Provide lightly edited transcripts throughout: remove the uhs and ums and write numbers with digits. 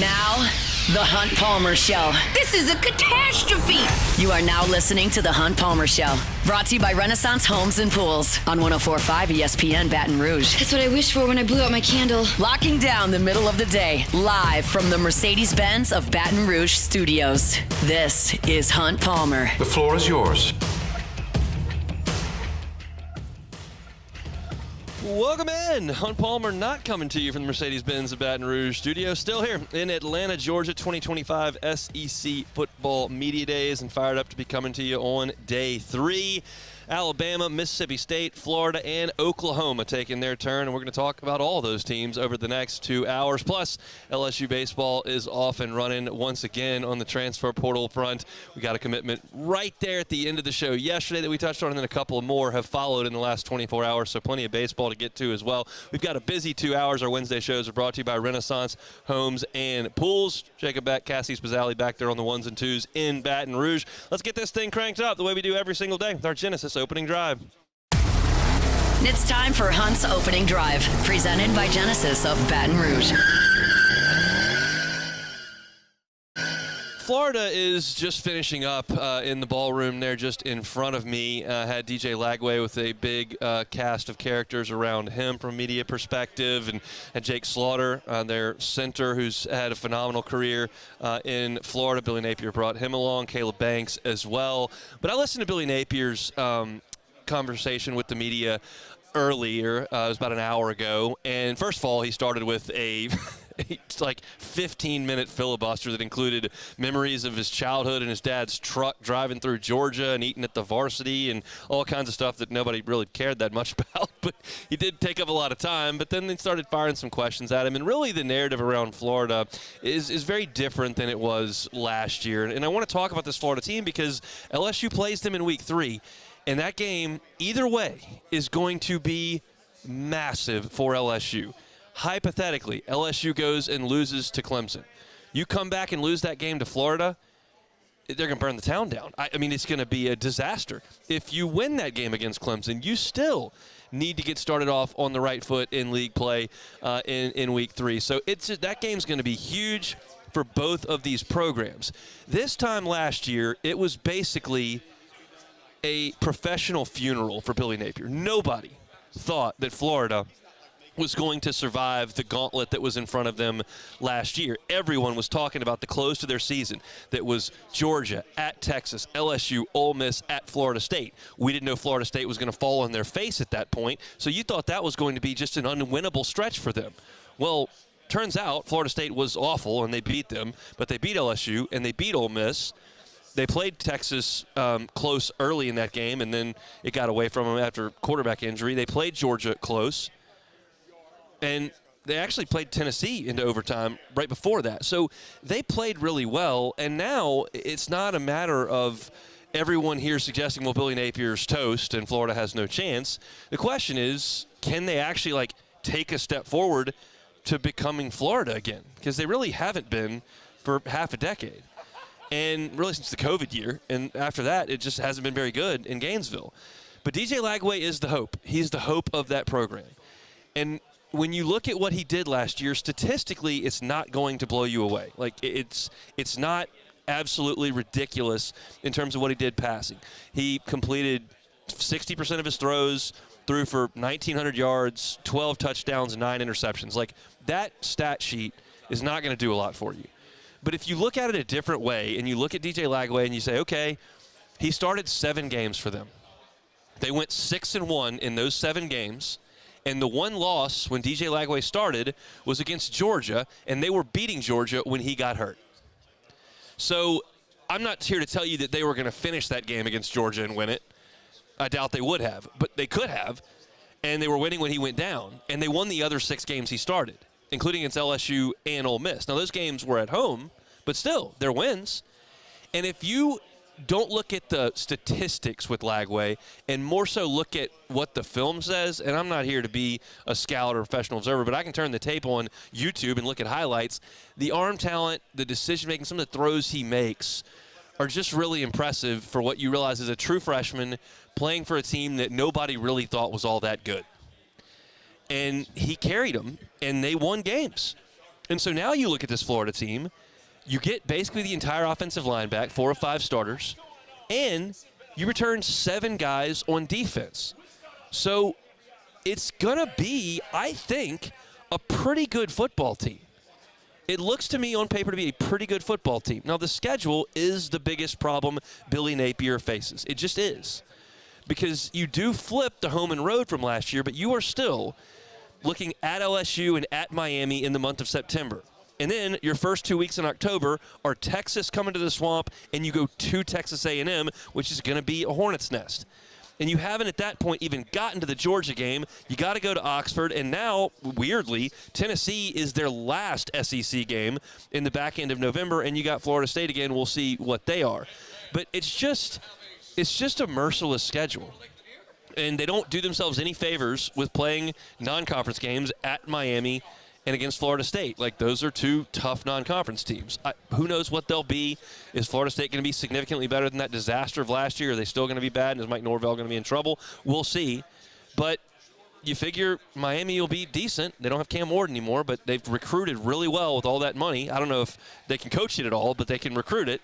Now, The Hunt Palmer Show. This is a catastrophe. You are now listening to The Hunt Palmer Show. Brought to you by Renaissance Homes and Pools on 104.5 ESPN Baton Rouge. That's what I wished for when I blew out my candle. Locking down the middle of the day, live from the Mercedes-Benz of Baton Rouge studios. This is Hunt Palmer. The floor is yours. Welcome in. Hunt Palmer not coming to you from the Mercedes-Benz of Baton Rouge studio. Still here in Atlanta, Georgia, 2025 SEC Football Media Days, and fired up to be coming to you on day 3. Alabama, Mississippi State, Florida, and Oklahoma taking their turn, and we're going to talk about all those teams over the next 2 hours. Plus, LSU baseball is off and running once again on the transfer portal front. We got a commitment right there at the end of the show yesterday that we touched on, and then a couple of more have followed in the last 24 hours, so plenty of baseball to get to as well. We've got a busy 2 hours. Our Wednesday shows are brought to you by Renaissance Homes and Pools. Jacob Beck, Cassie Spazzali back there on the ones and twos in Baton Rouge. Let's get this thing cranked up the way we do every single day with our Genesis Opening Drive. It's time for Hunt's Opening Drive, presented by Genesis of Baton Rouge. Florida is just finishing up in the ballroom there just in front of me. Had DJ Lagway with a big cast of characters around him from a media perspective, and Jake Slaughter, their center, who's had a phenomenal career in Florida. Billy Napier brought him along, Caleb Banks as well. But I listened to Billy Napier's conversation with the media earlier. It was about an hour ago. And first of all, he started with it's like 15-minute filibuster that included memories of his childhood and his dad's truck driving through Georgia and eating at the varsity and all kinds of stuff that nobody really cared that much about. But he did take up a lot of time. But then they started firing some questions at him. And really the narrative around Florida is very different than it was last year. And I want to talk about this Florida team because LSU plays them in Week 3. And that game, either way, is going to be massive for LSU. Hypothetically, LSU goes and loses to Clemson. You come back and lose that game to Florida, they're going to burn the town down. I mean, it's going to be a disaster. If you win that game against Clemson, you still need to get started off on the right foot in league play in Week 3. So that game's going to be huge for both of these programs. This time last year, it was basically a professional funeral for Billy Napier. Nobody thought that Florida was going to survive the gauntlet that was in front of them last year. Everyone was talking about the close to their season that was Georgia, at Texas, LSU, Ole Miss, at Florida State. We didn't know Florida State was going to fall on their face at that point, so you thought that was going to be just an unwinnable stretch for them. Well, turns out Florida State was awful, and they beat them, but they beat LSU, and they beat Ole Miss. They played Texas close early in that game, and then it got away from them after quarterback injury. They played Georgia close. And they actually played Tennessee into overtime right before that. So they played really well, and now it's not a matter of everyone here suggesting, well, Billy Napier's toast and Florida has no chance. The question is, can they actually, take a step forward to becoming Florida again? Because they really haven't been for half a decade. And really since the COVID year, and after that, it just hasn't been very good in Gainesville. But DJ Lagway is the hope. He's the hope of that program. And when you look at what he did last year, statistically, it's not going to blow you away. It's not absolutely ridiculous in terms of what he did passing. He completed 60% of his throws, threw for 1,900 yards, 12 touchdowns, 9 interceptions. That stat sheet is not going to do a lot for you. But if you look at it a different way and you look at DJ Lagway and you say, okay, he started 7 games for them. They went 6-1 in those 7 games. And the one loss when DJ Lagway started was against Georgia, and they were beating Georgia when he got hurt. So I'm not here to tell you that they were going to finish that game against Georgia and win it. I doubt they would have, but they could have. And they were winning when he went down. And they won the other 6 games he started, including against LSU and Ole Miss. Now, those games were at home, but still, they're wins. And if you don't look at the statistics with Lagway and more so look at what the film says, and I'm not here to be a scout or a professional observer, but I can turn the tape on YouTube and look at highlights. The arm talent, the decision-making, some of the throws he makes are just really impressive for what you realize is a true freshman playing for a team that nobody really thought was all that good. And he carried them, and they won games. And so now you look at this Florida team, you get basically the entire offensive line back, 4 or 5 starters, and you return 7 guys on defense. So it's going to be, I think, a pretty good football team. It looks to me on paper to be a pretty good football team. Now, the schedule is the biggest problem Billy Napier faces. It just is. Because you do flip the home and road from last year, but you are still looking at LSU and at Miami in the month of September. And then your first 2 weeks in October are Texas coming to the Swamp, and you go to Texas A&M, which is going to be a hornet's nest. And you haven't at that point even gotten to the Georgia game. You got to go to Oxford, and now, weirdly, Tennessee is their last SEC game in the back end of November, and you got Florida State again. We'll see what they are. But it's just a merciless schedule. And they don't do themselves any favors with playing non-conference games at Miami and against Florida State. Like, those are 2 tough non-conference teams. Who knows what they'll be? Is Florida State going to be significantly better than that disaster of last year? Are they still going to be bad? And is Mike Norvell going to be in trouble? We'll see. But you figure Miami will be decent. They don't have Cam Ward anymore, but they've recruited really well with all that money. I don't know if they can coach it at all, but they can recruit it.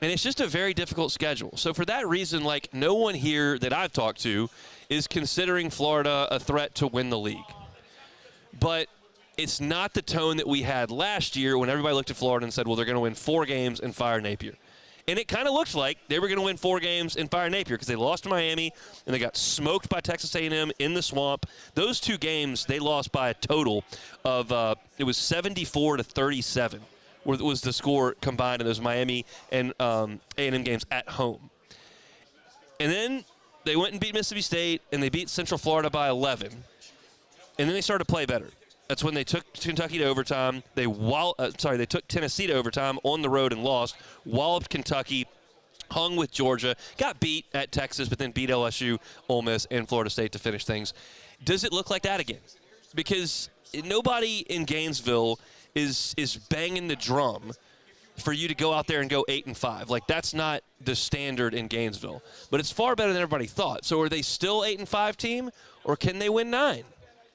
And it's just a very difficult schedule. So for that reason, like, no one here that I've talked to is considering Florida a threat to win the league. But it's not the tone that we had last year when everybody looked at Florida and said, well, they're going to win 4 games and fire Napier. And it kind of looked like they were going to win 4 games and fire Napier because they lost to Miami and they got smoked by Texas A&M in the Swamp. Those 2 games, they lost by a total of, it was 74-37 was the score combined in those Miami and A&M games at home. And then they went and beat Mississippi State, and they beat Central Florida by 11. And then they started to play better. That's when they took Kentucky to overtime. They took Tennessee to overtime on the road and lost. Walloped Kentucky, hung with Georgia, got beat at Texas, but then beat LSU, Ole Miss, and Florida State to finish things. Does it look like that again? Because nobody in Gainesville is banging the drum for you to go out there and go 8-5. Like, that's not the standard in Gainesville. But it's far better than everybody thought. So are they still 8-5 team, or can they win 9?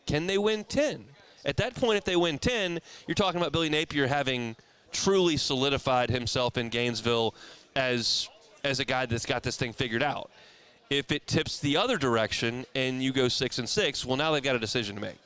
Can they win 10? At that point, if they win 10, you're talking about Billy Napier having truly solidified himself in Gainesville as a guy that's got this thing figured out. If it tips the other direction and you go 6-6, well, now they've got a decision to make.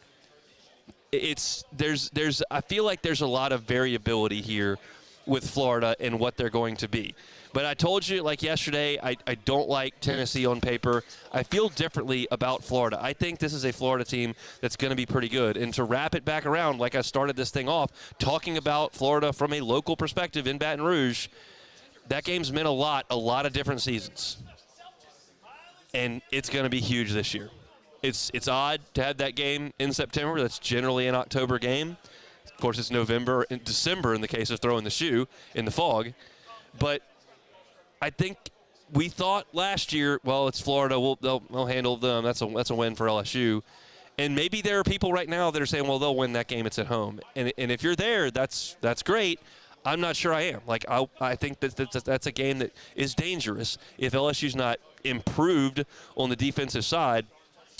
I feel like there's a lot of variability here with Florida and what they're going to be. But I told you, like yesterday, I don't like Tennessee on paper. I feel differently about Florida. I think this is a Florida team that's going to be pretty good. And to wrap it back around, like I started this thing off, talking about Florida from a local perspective in Baton Rouge, that game's meant a lot of different seasons. And it's going to be huge this year. It's odd to have that game in September. That's generally an October game. Of course, it's November and December in the case of throwing the shoe in the fog. But I think we thought last year, well, it's Florida. They'll handle them. That's a win for LSU. And maybe there are people right now that are saying, well, they'll win that game. It's at home. And if you're there, that's great. I'm not sure I am. Like, I think that's a game that is dangerous if LSU's not improved on the defensive side,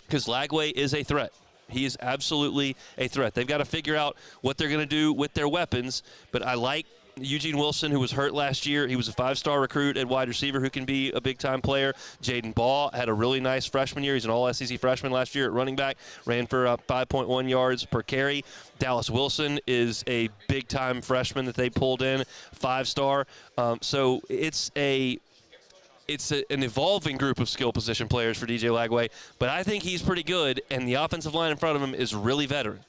because Lagway is a threat. He is absolutely a threat. They've got to figure out what they're going to do with their weapons, but I like Eugene Wilson, who was hurt last year. He was a 5-star recruit at wide receiver who can be a big-time player. Jaden Ball had a really nice freshman year. He's an all-SEC freshman last year at running back, ran for 5.1 yards per carry. Dallas Wilson is a big-time freshman that they pulled in, 5-star. So it's an evolving group of skill position players for DJ Lagway, but I think he's pretty good, and the offensive line in front of him is really veteran.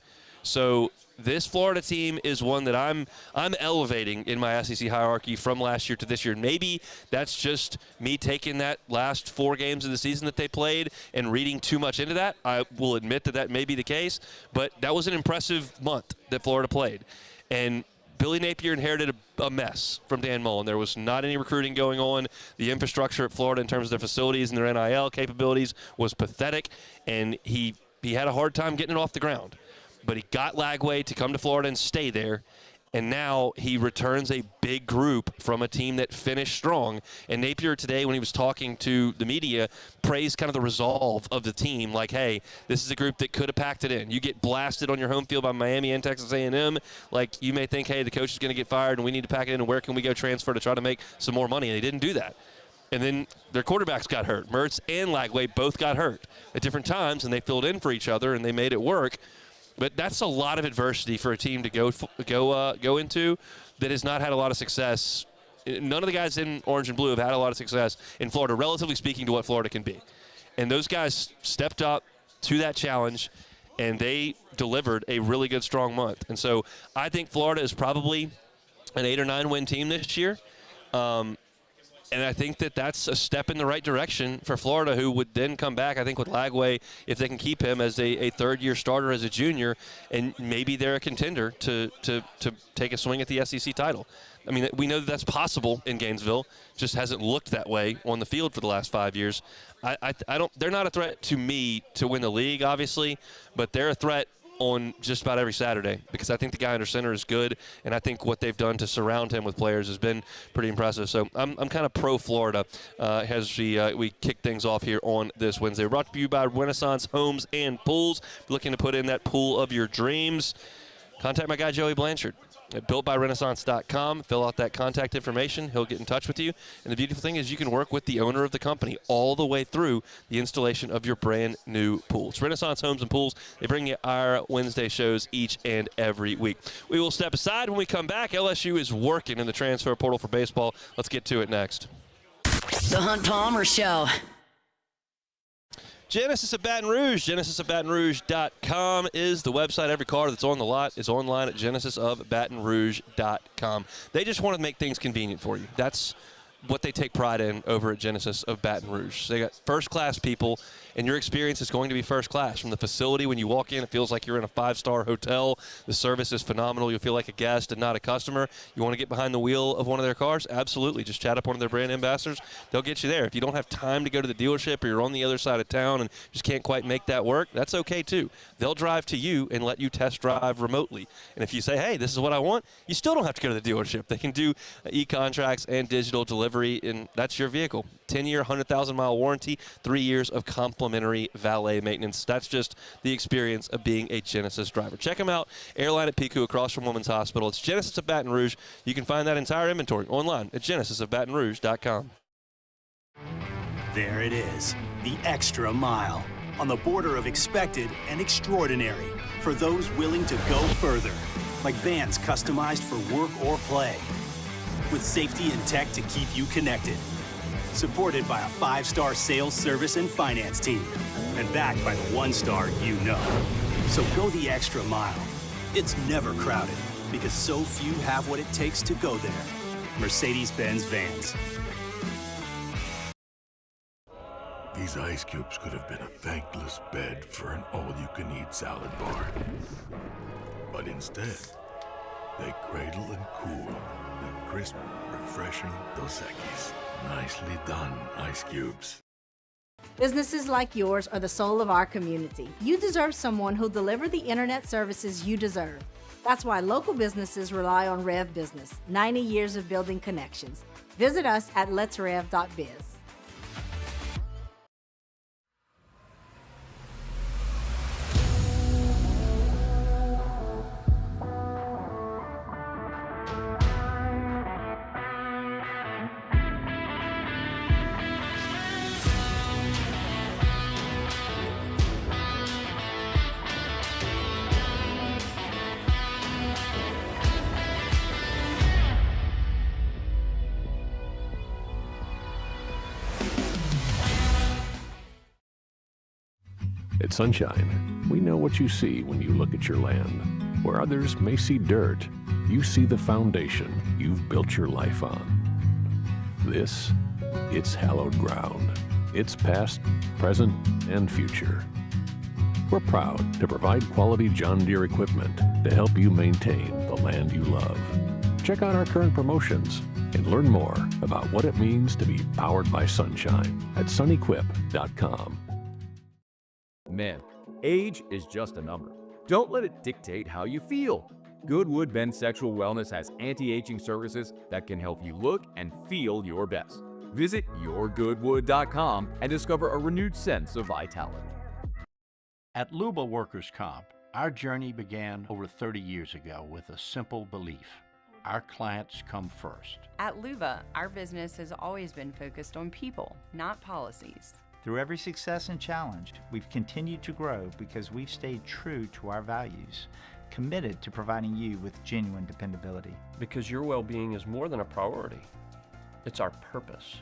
So this Florida team is one that I'm elevating in my SEC hierarchy from last year to this year. Maybe that's just me taking that last 4 games of the season that they played and reading too much into that. I will admit that may be the case, but that was an impressive month that Florida played. And Billy Napier inherited a mess from Dan Mullen. There was not any recruiting going on. The infrastructure at Florida in terms of their facilities and their NIL capabilities was pathetic, and he had a hard time getting it off the ground. But he got Lagway to come to Florida and stay there, And now he returns a big group from a team that finished strong. And Napier today, when he was talking to the media, praised kind of the resolve of the team. Like, hey, this is a group that could have packed it in. You get blasted on your home field by Miami and Texas A&M. Like, you may think, hey, the coach is going to get fired and we need to pack it in, and where can we go transfer to try to make some more money? And they didn't do that. And then their quarterbacks got hurt. Mertz and Lagway both got hurt at different times, and they filled in for each other, and they made it work. But that's a lot of adversity for a team to go into that has not had a lot of success. None of the guys in orange and blue have had a lot of success in Florida, relatively speaking to what Florida can be. And those guys stepped up to that challenge, and they delivered a really good, strong month. And so I think Florida is probably an 8 or 9 win team this year. And I think that that's a step in the right direction for Florida, who would then come back, I think, with Lagway, if they can keep him as a third-year starter as a junior, and maybe they're a contender to take a swing at the SEC title. I mean, we know that that's possible in Gainesville, just hasn't looked that way on the field for the last 5 years. They're not a threat to me to win the league, obviously, but they're a threat on just about every Saturday, because I think the guy under center is good, and I think what they've done to surround him with players has been pretty impressive. So I'm kind of pro-Florida as we kick things off here on this Wednesday. Brought to you by Renaissance Homes and Pools. Looking to put in that pool of your dreams, contact my guy Joey Blanchard at builtbyrenaissance.com. Fill out that contact information. He'll get in touch with you. And the beautiful thing is you can work with the owner of the company all the way through the installation of your brand new pool. It's Renaissance Homes and Pools. They bring you our Wednesday shows each and every week. We will step aside when we come back. LSU is working in the transfer portal for baseball. Let's get to it next. The Hunt Palmer Show. Genesis of Baton Rouge, genesisofbatonrouge.com is the website. Every car that's on the lot is online at genesisofbatonrouge.com. They just want to make things convenient for you. That's what they take pride in over at Genesis of Baton Rouge. They got first-class people, and your experience is going to be first class. From the facility, when you walk in, it feels like you're in a 5-star hotel. The service is phenomenal. You'll feel like a guest and not a customer. You want to get behind the wheel of one of their cars? Absolutely. Just chat up one of their brand ambassadors. They'll get you there. If you don't have time to go to the dealership, or you're on the other side of town and just can't quite make that work, that's okay too. They'll drive to you and let you test drive remotely. And if you say, hey, this is what I want, you still don't have to go to the dealership. They can do e-contracts and digital delivery, and that's your vehicle. 10-year, 100,000-mile warranty, 3 years of complimentary valet maintenance. That's just the experience of being a Genesis driver. Check them out. Airline at Pico across from Women's Hospital. It's Genesis of Baton Rouge. You can find that entire inventory online at genesisofbatonrouge.com. There it is, the extra mile, on the border of expected and extraordinary, for those willing to go further, like vans customized for work or play, with safety and tech to keep you connected. Supported by a 5-star sales, service, and finance team. And backed by the 1-star you know. So go the extra mile. It's never crowded, because so few have what it takes to go there. Mercedes-Benz Vans. These ice cubes could have been a thankless bed for an all-you-can-eat salad bar. But instead, they cradle and cool the crisp, refreshing Dos Equis. Nicely done, Ice Cubes. Businesses like yours are the soul of our community. You deserve someone who'll deliver the internet services you deserve. That's why local businesses rely on Rev Business, 90 years of building connections. Visit us at letsrev.biz. At Sunshine, we know what you see when you look at your land. Where others may see dirt, you see the foundation you've built your life on. This, it's hallowed ground. It's past, present, and future. We're proud to provide quality John Deere equipment to help you maintain the land you love. Check out our current promotions and learn more about what it means to be powered by sunshine at sunequip.com. Man, age is just a number. Don't let it dictate how you feel. Goodwood Men's Sexual Wellness has anti-aging services that can help you look and feel your best. Visit yourgoodwood.com and discover a renewed sense of vitality. At Luba Workers' Comp, our journey began over 30 years ago with a simple belief: our clients come first. At Luba, our business has always been focused on people, not policies. Through every success and challenge, we've continued to grow because we've stayed true to our values, committed to providing you with genuine dependability. Because your well-being is more than a priority. It's our purpose.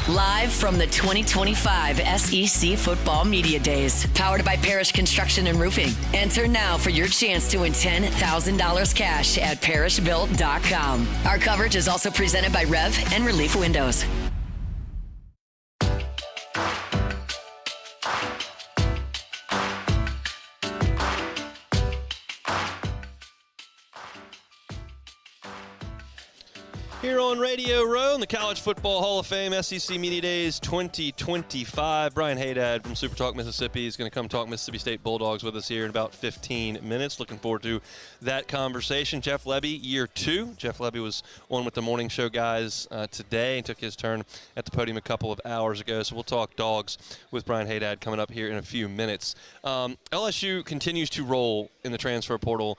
Live from the 2025 SEC Football Media Days, powered by Parish Construction and Roofing. Enter now for your chance to win $10,000 cash at parishbuilt.com. Our coverage is also presented by Rev and Relief Windows. Here on Radio Row in the College Football Hall of Fame SEC Media Days 2025. Brian Haydad from Super Talk Mississippi is going to come talk Mississippi State Bulldogs with us here in about 15 minutes. Looking forward to that conversation. Jeff Lebby, year 2. Jeff Lebby was on with the morning show guys today and took his turn at the podium a couple of hours ago. So we'll talk dogs with Brian Haydad coming up here in a few minutes. LSU continues to roll in the transfer portal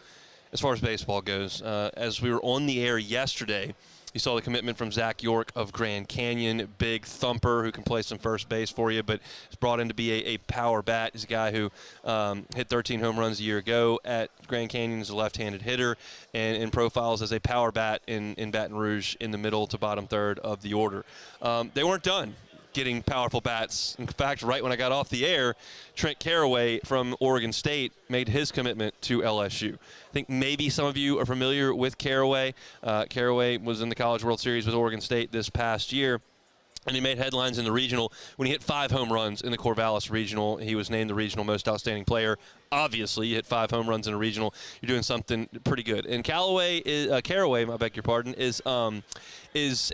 as far as baseball goes. As we were on the air yesterday, you saw the commitment from Zach York of Grand Canyon, big thumper who can play some first base for you, but is brought in to be a power bat. He's a guy who hit 13 home runs a year ago at Grand Canyon as a left-handed hitter and profiles as a power bat in Baton Rouge in the middle to bottom third of the order. They weren't done getting powerful bats. In fact, right when I got off the air, Trent Caraway from Oregon State made his commitment to LSU. I think maybe some of you are familiar with Caraway. Caraway was in the College World Series with Oregon State this past year, and he made headlines in the regional when he hit 5 home runs in the Corvallis Regional. He was named the regional most outstanding player. Obviously, you hit 5 home runs in a regional, you're doing something pretty good. And Caraway, I beg your pardon, is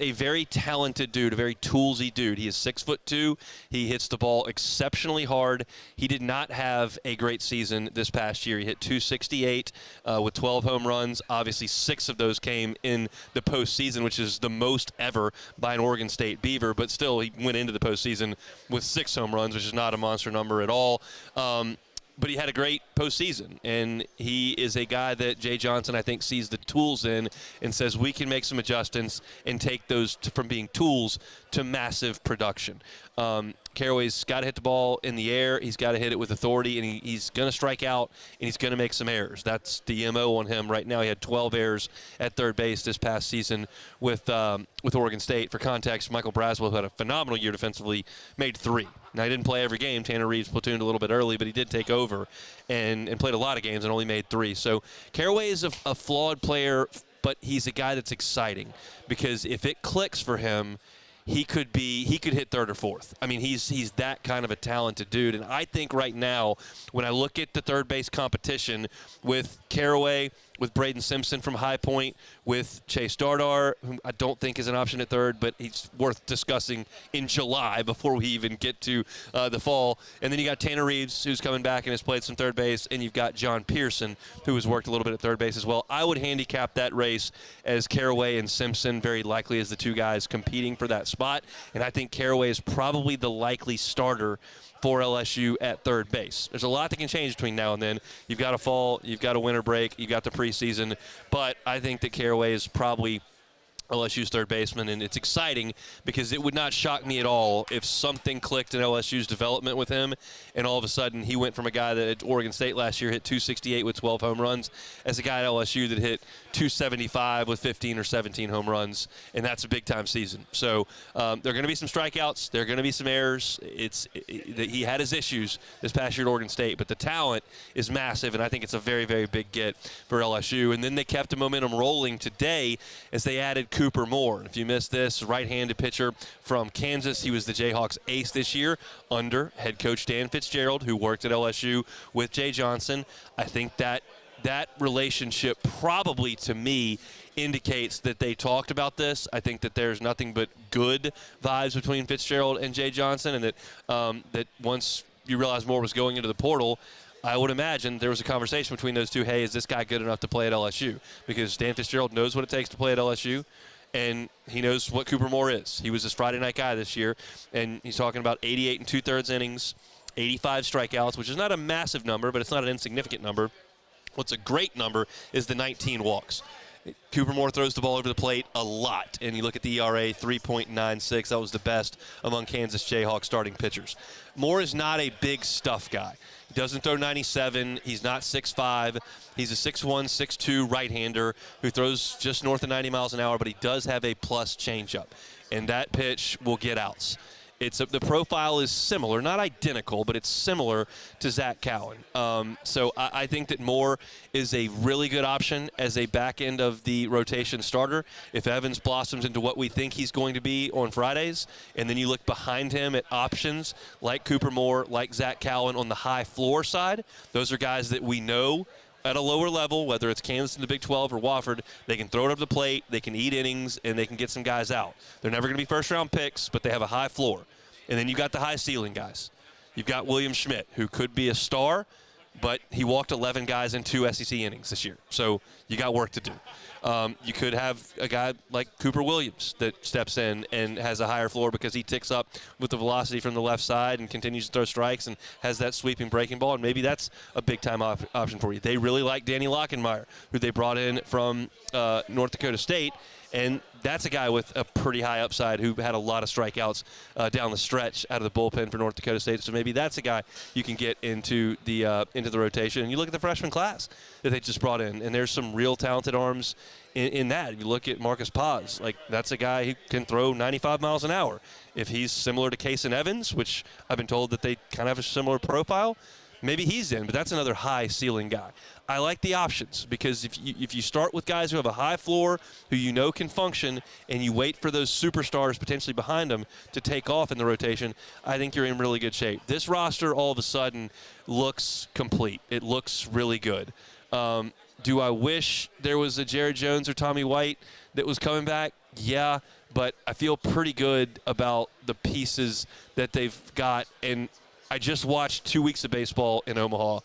a very talented dude, a very toolsy dude. He is 6'2". He hits the ball exceptionally hard. He did not have a great season this past year. He hit 268 with 12 home runs. Obviously, 6 of those came in the postseason, which is the most ever by an Oregon State Beaver. But still, he went into the postseason with 6 home runs, which is not a monster number at all. But he had a great postseason, and he is a guy that Jay Johnson, I think, sees the tools in and says we can make some adjustments and take those from being tools to massive production. Caraway's got to hit the ball in the air. He's got to hit it with authority, and he's going to strike out, and he's going to make some errors. That's the MO on him right now. He had 12 errors at third base this past season with Oregon State. For context, Michael Braswell, who had a phenomenal year defensively, made 3. Now, he didn't play every game. Tanner Reeves platooned a little bit early, but he did take over and played a lot of games and only made 3. So Caraway is a flawed player, but he's a guy that's exciting because if it clicks for him, he could hit third or fourth. I mean, he's that kind of a talented dude. And I think right now, when I look at the third base competition with Caraway, with Braden Simpson from High Point, with Chase Dardar, whom I don't think is an option at third, but he's worth discussing in July before we even get to the fall. And then you got Tanner Reeves, who's coming back and has played some third base, and you've got John Pearson, who has worked a little bit at third base as well. I would handicap that race as Caraway and Simpson very likely as the 2 guys competing for that spot, and I think Caraway is probably the likely starter for LSU at third base. There's a lot that can change between now and then. You've got a fall, you've got a winter break, you've got the preseason, but I think that Caraway is probably LSU's third baseman, and it's exciting because it would not shock me at all if something clicked in LSU's development with him, and all of a sudden he went from a guy that at Oregon State last year hit 268 with 12 home runs as a guy at LSU that hit 275 with 15 or 17 home runs, and that's a big-time season. So there are going to be some strikeouts. There are going to be some errors. He had his issues this past year at Oregon State, but the talent is massive, and I think it's a very, very big get for LSU. And then they kept the momentum rolling today as they added Cooper Moore. And if you missed this, right-handed pitcher from Kansas. He was the Jayhawks ace this year under head coach Dan Fitzgerald, who worked at LSU with Jay Johnson. I think that relationship probably, to me, indicates that they talked about this. I think that there's nothing but good vibes between Fitzgerald and Jay Johnson, and that once you realize Moore was going into the portal, I would imagine there was a conversation between those two. Hey, is this guy good enough to play at LSU? Because Dan Fitzgerald knows what it takes to play at LSU, and he knows what Cooper Moore is. He was this Friday night guy this year, and he's talking about 88 and 2/3 innings, 85 strikeouts, which is not a massive number, but it's not an insignificant number. What's a great number is the 19 walks. Cooper Moore throws the ball over the plate a lot, and you look at the ERA, 3.96. That was the best among Kansas Jayhawks starting pitchers. Moore is not a big stuff guy. He doesn't throw 97. He's not 6'5". He's a 6'1", 6'2" right-hander who throws just north of 90 miles an hour, but he does have a plus changeup, and that pitch will get outs. The profile is similar, not identical, but it's similar to Zach Cowan. So I think that Moore is a really good option as a back end of the rotation starter. If Evans blossoms into what we think he's going to be on Fridays, and then you look behind him at options like Cooper Moore, like Zach Cowan on the high floor side, those are guys that we know at a lower level, whether it's Kansas in the Big 12 or Wofford, they can throw it over the plate, they can eat innings, and they can get some guys out. They're never going to be first-round picks, but they have a high floor. And then you've got the high-ceiling guys. You've got William Schmidt, who could be a star, but he walked 11 guys in 2 SEC innings this year. So you got work to do. You could have a guy like Cooper Williams that steps in and has a higher floor because he ticks up with the velocity from the left side and continues to throw strikes and has that sweeping breaking ball, and maybe that's a big-time option for you. They really like Danny Lockenmeyer, who they brought in from North Dakota State, and that's a guy with a pretty high upside who had a lot of strikeouts down the stretch out of the bullpen for North Dakota State. So maybe that's a guy you can get into the rotation. And you look at the freshman class that they just brought in, and there's some real talented arms in that. You look at Marcus Paz, like that's a guy who can throw 95 miles an hour. If he's similar to Kason Evans, which I've been told that they kind of have a similar profile, maybe he's in, but that's another high ceiling guy. I like the options because if you start with guys who have a high floor, who you know can function, and you wait for those superstars potentially behind them to take off in the rotation, I think you're in really good shape. This roster all of a sudden looks complete. It looks really good. Do I wish there was a Jared Jones or Tommy White that was coming back? Yeah, but I feel pretty good about the pieces that they've got. And I just watched 2 weeks of baseball in Omaha,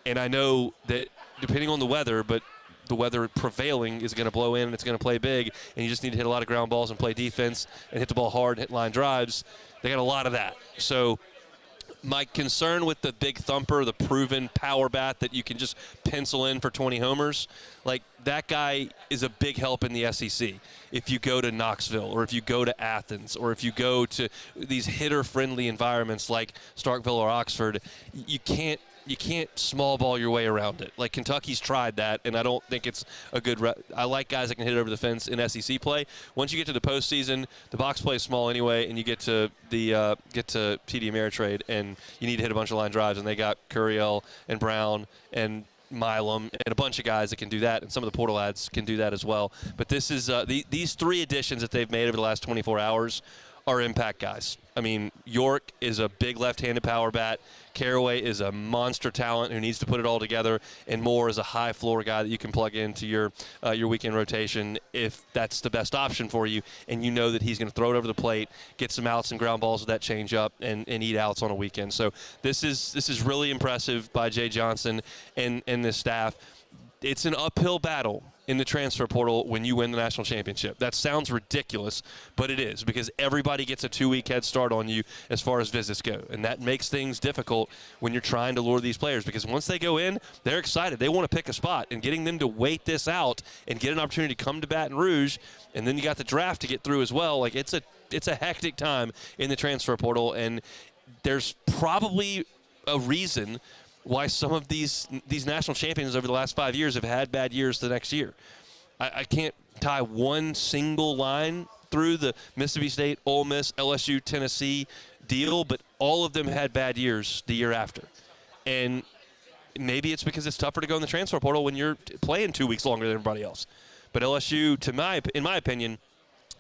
and I know that depending on the weather, but the weather prevailing is going to blow in and it's going to play big, and you just need to hit a lot of ground balls and play defense and hit the ball hard and hit line drives. They got a lot of that. So my concern with the big thumper, the proven power bat that you can just pencil in for 20 homers, like that guy is a big help in the SEC. If you go to Knoxville or if you go to Athens or if you go to these hitter-friendly environments like Starkville or Oxford, you can't small ball your way around it. Like Kentucky's tried that, and I don't think it's a good I like guys that can hit over the fence in SEC play. Once you get to the postseason, the box play is small anyway, and you get to TD Ameritrade, and you need to hit a bunch of line drives, and they got Curiel and Brown and Milam and a bunch of guys that can do that, and some of the portal ads can do that as well. But this is these 3 additions that they've made over the last 24 hours are impact guys. I mean, York is a big left-handed power bat. Caraway is a monster talent who needs to put it all together, and Moore is a high-floor guy that you can plug into your weekend rotation if that's the best option for you, and you know that he's going to throw it over the plate, get some outs and ground balls with that changeup, and eat outs on a weekend. So this is really impressive by Jay Johnson and this staff. It's an uphill battle in the transfer portal when you win the national championship. That sounds ridiculous, but it is, because everybody gets a 2-week head start on you as far as visits go, and that makes things difficult when you're trying to lure these players, because once they go in, they're excited. They want to pick a spot, and getting them to wait this out and get an opportunity to come to Baton Rouge, and then you got the draft to get through as well. Like it's a hectic time in the transfer portal, and there's probably a reason why some of these national champions over the last 5 years have had bad years the next year. I can't tie one single line through the Mississippi State, Ole Miss, LSU, Tennessee deal, but all of them had bad years the year after. And maybe it's because it's tougher to go in the transfer portal when you're playing 2 weeks longer than everybody else. But LSU, in my opinion,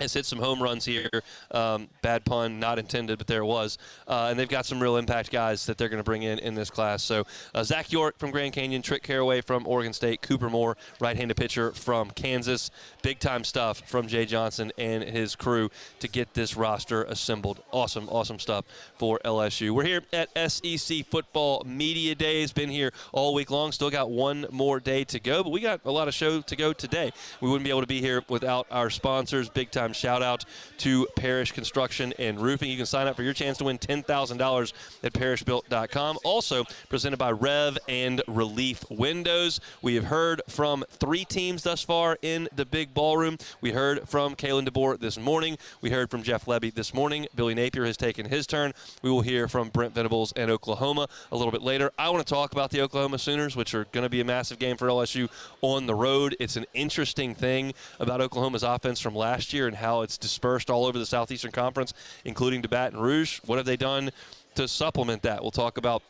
has hit some home runs here. Bad pun, not intended, but there it was. And they've got some real impact guys that they're going to bring in this class. So Zach York from Grand Canyon, Trick Caraway from Oregon State, Cooper Moore, right-handed pitcher from Kansas. Big-time stuff from Jay Johnson and his crew to get this roster assembled. Awesome, awesome stuff for LSU. We're here at SEC Football Media Days. Been here all week long. Still got one more day to go, but we got a lot of show to go today. We wouldn't be able to be here without our sponsors. Big-time shout out to Parish Construction and Roofing. You can sign up for your chance to win $10,000 at parishbuilt.com. Also presented by Rev and Relief Windows. We have heard from 3 teams thus far in the big ballroom. We heard from Kalen DeBoer this morning. We heard from Jeff Lebby this morning. Billy Napier has taken his turn. We will hear from Brent Venables and Oklahoma a little bit later. I want to talk about the Oklahoma Sooners, which are going to be a massive game for LSU on the road. It's an interesting thing about Oklahoma's offense from last year and how it's dispersed all over the Southeastern Conference, including to Baton Rouge. What have they done to supplement that? We'll talk about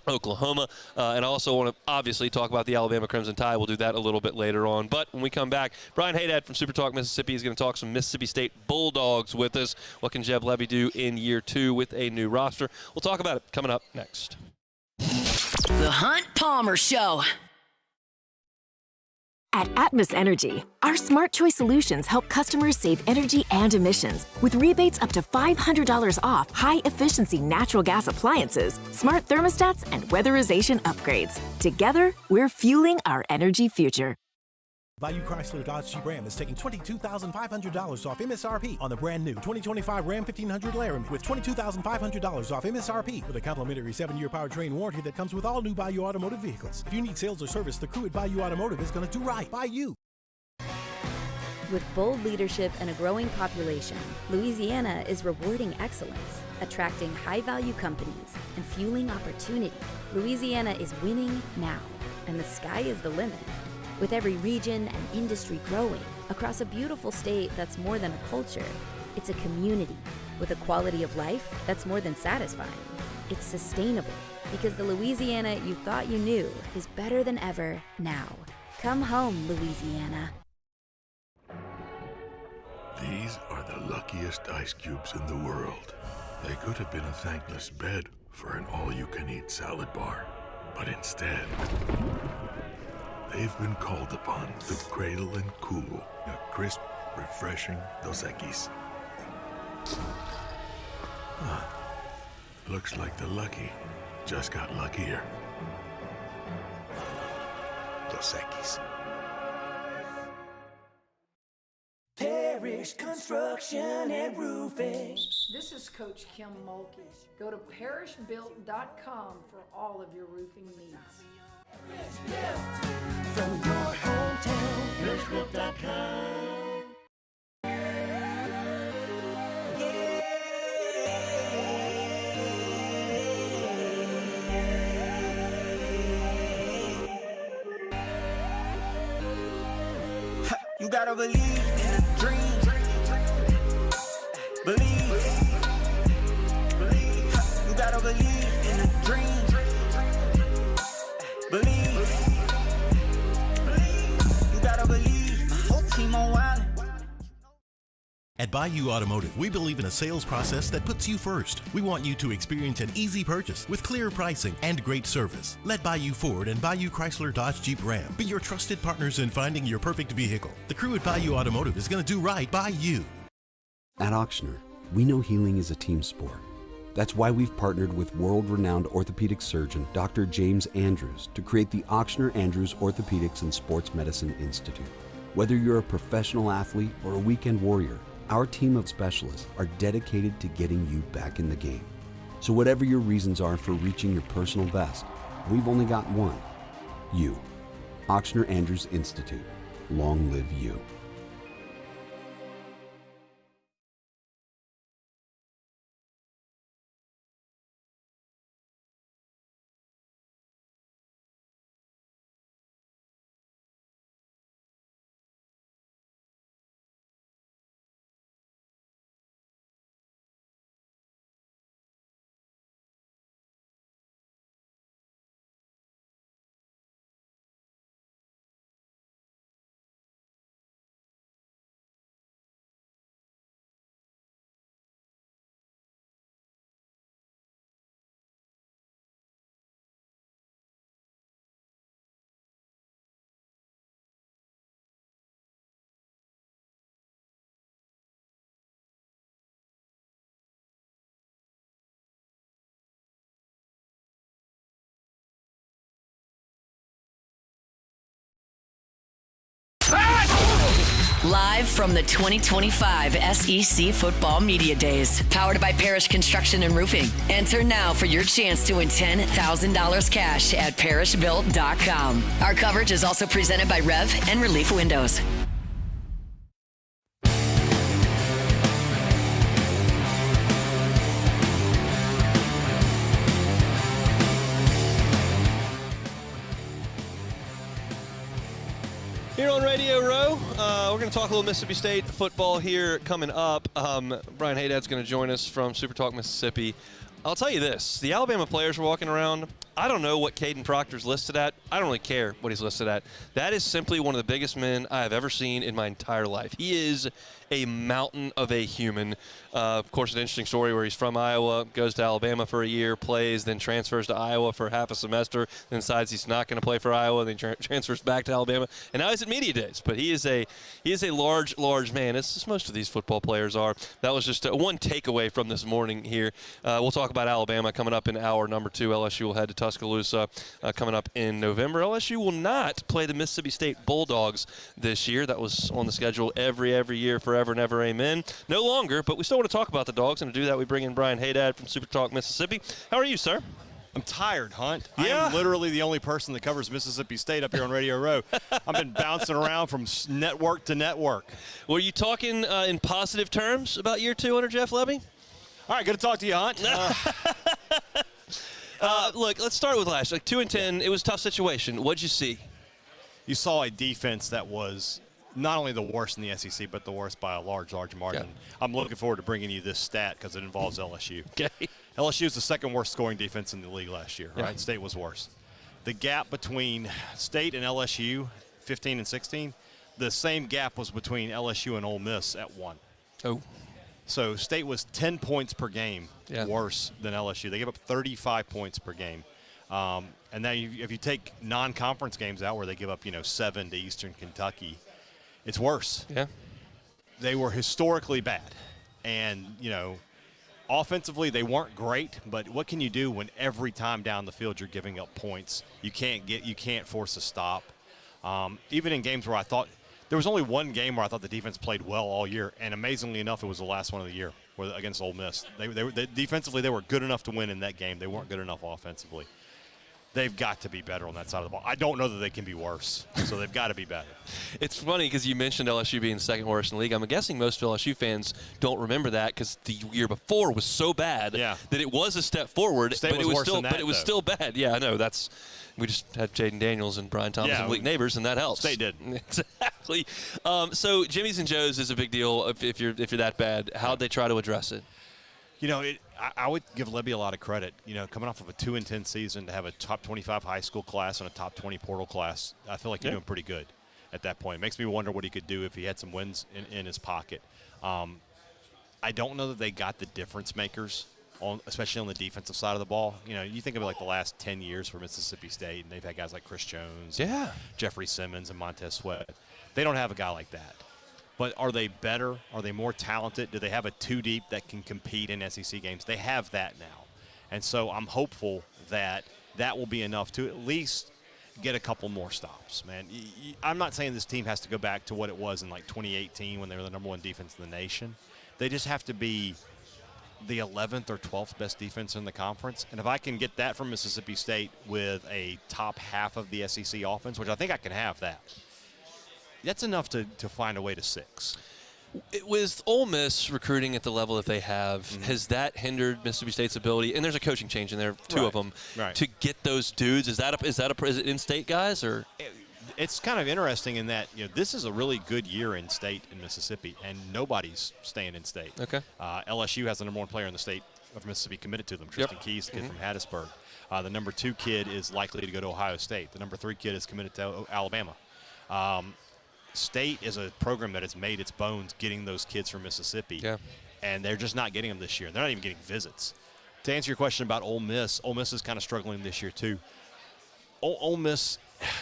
Oklahoma, and I also want to obviously talk about the Alabama Crimson Tide. We'll do that a little bit later on. But when we come back, Brian Haydad from Super Talk Mississippi is going to talk some Mississippi State Bulldogs with us. What can Jeb Levy do in year 2 with a new roster? We'll talk about it coming up next. The Hunt Palmer Show. At Atmos Energy, our smart choice solutions help customers save energy and emissions with rebates up to $500 off high-efficiency natural gas appliances, smart thermostats, and weatherization upgrades. Together, we're fueling our energy future. Bayou Chrysler Dodge Jeep Ram is taking $22,500 off MSRP on the brand new 2025 Ram 1500 Laramie with $22,500 off MSRP with a complimentary 7-year powertrain warranty that comes with all new Bayou Automotive vehicles. If you need sales or service, the crew at Bayou Automotive is going to do right by you. With bold leadership and a growing population, Louisiana is rewarding excellence, attracting high-value companies, and fueling opportunity. Louisiana is winning now, and the sky is the limit. With every region and industry growing across a beautiful state that's more than a culture, it's a community with a quality of life that's more than satisfying. It's sustainable because the Louisiana you thought you knew is better than ever now. Come home, Louisiana. These are the luckiest ice cubes in the world. They could have been a thankless bed for an all-you-can-eat salad bar, but instead, they've been called upon to cradle and cool a crisp, refreshing Dos Equis. Looks like the lucky just got luckier. Dos Equis. Parish Construction and Roofing. This is Coach Kim Mulkey. Go to parishbuilt.com for all of your roofing needs. From your hometown, parishbuilt.com. You gotta believe in a dream. Believe. You gotta believe in a dream. Believe. You gotta believe. My whole team on wild. At Bayou Automotive, we believe in a sales process that puts you first. We want you to experience an easy purchase with clear pricing and great service. Let Bayou Ford and Bayou Chrysler Dodge Jeep Ram be your trusted partners in finding your perfect vehicle. The crew at Bayou Automotive is going to do right by you. At Auctioner, we know healing is a team sport. That's why we've partnered with world-renowned orthopedic surgeon Dr. James Andrews to create the Auctioner Andrews Orthopedics and Sports Medicine Institute. Whether you're a professional athlete or a weekend warrior, our team of specialists are dedicated to getting you back in the game. So whatever your reasons are for reaching your personal best, we've only got one: you. Auctioner Andrews Institute. Long live you. Live from the 2025 SEC Football Media Days, powered by Parish Construction and Roofing. Enter now for your chance to win $10,000 cash at parishbuilt.com. Our coverage is also presented by Rev and Relief Windows. Here on Radio Row, we're going to talk a little Mississippi State football here coming up. Brian Haydad's going to join us from Super Talk Mississippi. I'll tell you this. The Alabama players are walking around. I don't know what Caden Proctor's listed at. I don't really care what he's listed at. That is simply one of the biggest men I have ever seen in my entire life. He is a mountain of a human. Of course, an interesting story where he's from Iowa, goes to Alabama for a year, plays, then transfers to Iowa for half a semester, then decides he's not going to play for Iowa, then transfers back to Alabama, and now he's at media days. But he is a large man, as most of these football players are. That was just one takeaway from this morning here. We'll talk about Alabama coming up in hour number 2. LSU will head to Tuscaloosa coming up in November. LSU will not play the Mississippi State Bulldogs this year. That was on the schedule every year, forever and ever, amen. No longer, but we still want to talk about the Dogs, and to do that we bring in Brian Haydad from Super Talk Mississippi. How are you, sir? I'm tired, Hunt. Yeah. I'm literally the only person that covers Mississippi State up here on Radio Row. I've been bouncing around from network to network. Were you talking in positive terms about year 2 under Jeff Lebby? All right, good to talk to you, Hunt. Look, let's start with last. 2-10, it was a tough situation. What'd you see? You saw a defense that was not only the worst in the SEC, but the worst by a large margin. Yeah. I'm looking forward to bringing you this stat because it involves LSU. Okay. LSU is the second worst scoring defense in the league last year, right? State was worse. The gap between State and LSU, 15 and 16, the same gap was between LSU and Ole Miss at 1. Oh. So State was 10 points per game worse than LSU. They gave up 35 points per game. And now if you take non-conference games out where they give up, 7 to Eastern Kentucky, it's worse. Yeah. They were historically bad. And, offensively they weren't great, but what can you do when every time down the field you're giving up points? You can't force a stop. Even in games where I thought there was only one game where I thought the defense played well all year, and amazingly enough, it was the last one of the year against Ole Miss. They defensively, they were good enough to win in that game. They weren't good enough offensively. They've got to be better on that side of the ball. I don't know that they can be worse, so they've got to be better. It's funny because you mentioned LSU being second worst in the league. I'm guessing most LSU fans don't remember that because the year before was so bad that it was a step forward, State was worse than that, but it was still bad. Yeah, I know. We just had Jaden Daniels and Brian Thomas and Malik Neighbors, and that helps. State did. Exactly. So Jimmy's and Joe's is a big deal if you're that bad. How'd they try to address it? I would give Lebby a lot of credit. Coming off of a 2-10 season to have a top 25 high school class and a top 20 portal class, I feel like you're doing pretty good at that point. It makes me wonder what he could do if he had some wins in his pocket. I don't know that they got the difference makers, especially on the defensive side of the ball. You think of it like the last 10 years for Mississippi State, and they've had guys like Chris Jones, Jeffrey Simmons, and Montez Sweat. They don't have a guy like that. But are they better? Are they more talented? Do they have a 2-deep that can compete in SEC games? They have that now. And so I'm hopeful that that will be enough to at least get a couple more stops, man. I'm not saying this team has to go back to what it was in like 2018 when they were the number 1 defense in the nation. They just have to be the 11th or 12th best defense in the conference. And if I can get that from Mississippi State with a top half of the SEC offense, which I think I can have that, that's enough to find a way to 6. With Ole Miss recruiting at the level that they have, has that hindered Mississippi State's ability? And there's a coaching change in there, two of them, to get those dudes. Is it in-state guys or? It's kind of interesting in that this is a really good year in state in Mississippi, and nobody's staying in state. Okay. LSU has the number 1 player in the state of Mississippi committed to them, Tristan Keys, the kid from Hattiesburg. The number 2 kid is likely to go to Ohio State. The number 3 kid is committed to Alabama. State is a program that has made its bones getting those kids from Mississippi, and they're just not getting them this year. They're not even getting visits. To answer your question about Ole Miss is kind of struggling this year too. Ole Miss,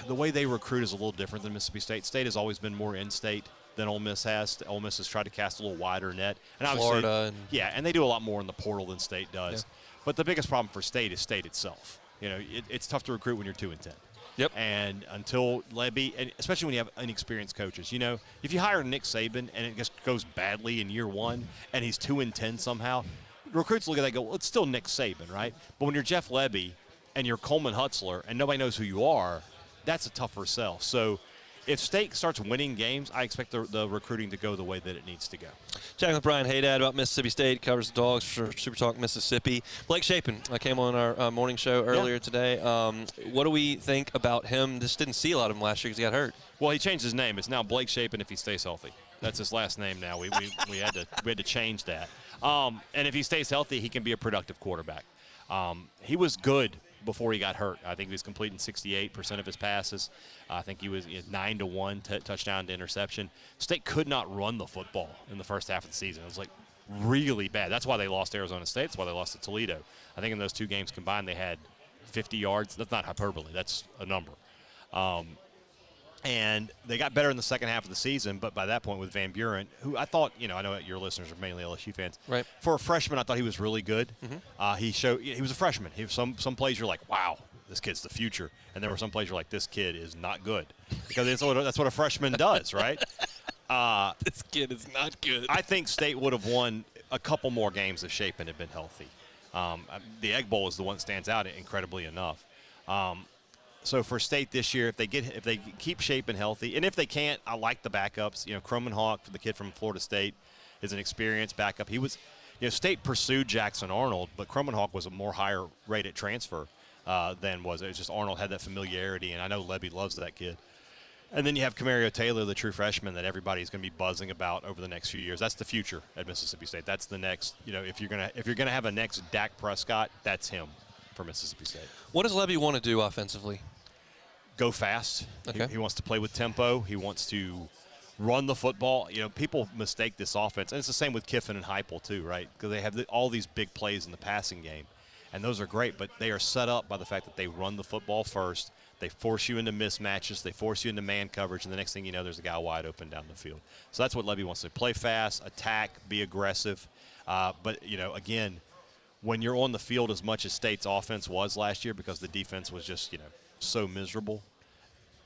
the way they recruit is a little different than Mississippi State. State has always been more in-state than Ole Miss has. Ole Miss has tried to cast a little wider net. And Florida. And they do a lot more in the portal than State does. Yeah. But the biggest problem for State is State itself. It's tough to recruit when you're 2-10. Yep. And until Lebby, and especially when you have inexperienced coaches, if you hire Nick Saban and it just goes badly in year one and he's 2-10 somehow, recruits look at that and go, well, it's still Nick Saban, right? But when you're Jeff Lebby and you're Coleman Hutzler and nobody knows who you are, that's a tougher sell. So if State starts winning games, I expect the recruiting to go the way that it needs to go. Chatting with Brian Haydad about Mississippi State, covers the Dogs for Super Talk Mississippi. Blake Shapen came on our morning show earlier today. What do we think about him? Just didn't see a lot of him last year because he got hurt. Well, he changed his name. It's now Blake Shapen if he stays healthy. That's his last name now. We had to change that. And if he stays healthy, he can be a productive quarterback. He was good before he got hurt. I think he was completing 68% of his passes. I think he was 9-1 touchdown to interception. State could not run the football in the first half of the season. It was like really bad. That's why they lost Arizona State. That's why they lost to Toledo. I think in those two games combined they had 50 yards. That's not hyperbole. That's a number. And they got better in the second half of the season, but by that point with Van Buren, who I thought, I know your listeners are mainly LSU fans. Right. For a freshman, I thought he was really good. Mm-hmm. He was a freshman. He was some plays you're like, wow, this kid's the future. And there were some plays you're like, this kid is not good. Because that's what a freshman does, right? This kid is not good. I think State would have won a couple more games if Shapen had been healthy. The Egg Bowl is the one that stands out incredibly enough. So for State this year, if they keep Shapen healthy, and if they can't, I like the backups. Cromenhawk, the kid from Florida State, is an experienced backup. He was, State pursued Jackson Arnold, but Cromenhawk was a more higher rated transfer than was. It was just Arnold had that familiarity, and I know Lebby loves that kid. And then you have Camario Taylor, the true freshman that everybody's going to be buzzing about over the next few years. That's the future at Mississippi State. That's the next. If you're gonna have a next Dak Prescott, that's him for Mississippi State. What does Lebby want to do offensively? Go fast. Okay. He wants to play with tempo. He wants to run the football. People mistake this offense, and it's the same with Kiffin and Heupel too, right? Because they have all these big plays in the passing game, and those are great, but they are set up by the fact that they run the football first. They force you into mismatches. They force you into man coverage, and the next thing you know, there's a guy wide open down the field. So that's what Lebby wants to do. Play fast, attack, be aggressive. But, again, when you're on the field as much as State's offense was last year because the defense was just, so miserable,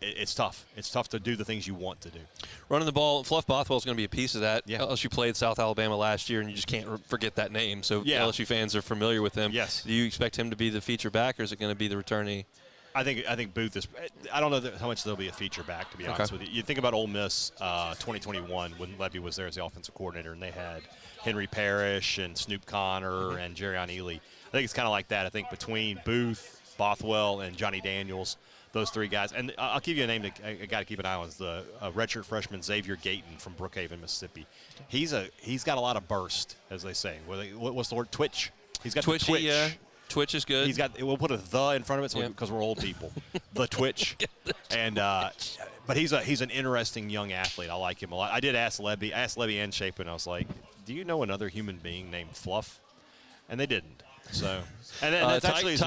it's tough. It's tough to do the things you want to do. Running the ball, Fluff Bothwell is going to be a piece of that. Yeah. LSU played South Alabama last year, and you just can't forget that name. So LSU fans are familiar with him. Yes. Do you expect him to be the feature back, or is it going to be the returnee? I think Booth is. I don't know how much there'll be a feature back, to be honest with you. You think about Ole Miss 2021 when Lebby was there as the offensive coordinator, and they had Henry Parrish and Snoop Connor and Jerrion Ely. I think it's kind of like that. I think between Booth, Bothwell, and Johnny Daniels, those three guys. And I'll give you a name that I got to keep an eye on. Is the redshirt freshman Xavier Gayton from Brookhaven, Mississippi. He's got a lot of burst, as they say. What's the word? Twitch. He's got Twitchy, the twitch. yeah. Twitch is good. We'll put a "the" in front of it because we're old people. The Twitch, and but he's an interesting young athlete. I like him a lot. I did ask Lebby and Shapen. I was like, "Do you know another human being named Fluff?" And they didn't. So, and then that's actually his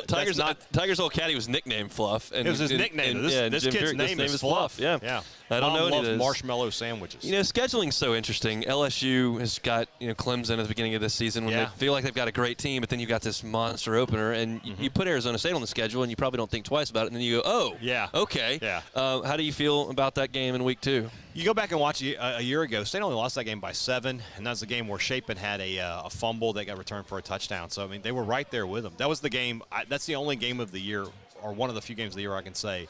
Tiger's name. Tiger's old caddy was nicknamed Fluff. And it was his nickname. This kid's name is Fluff. Yeah. I don't know what it is. Marshmallow sandwiches. Scheduling's so interesting. LSU has got Clemson at the beginning of this season when they feel like they've got a great team, but then you've got this monster opener, and you put Arizona State on the schedule, and you probably don't think twice about it, and then you go, oh, yeah, okay. Yeah. How do you feel about that game in week 2? You go back and watch a year ago. State only lost that game by 7, and that's the game where Shapen had a fumble that got returned for a touchdown. So, they were right there with them. That was the game. That's the only game of the year, or one of the few games of the year I can say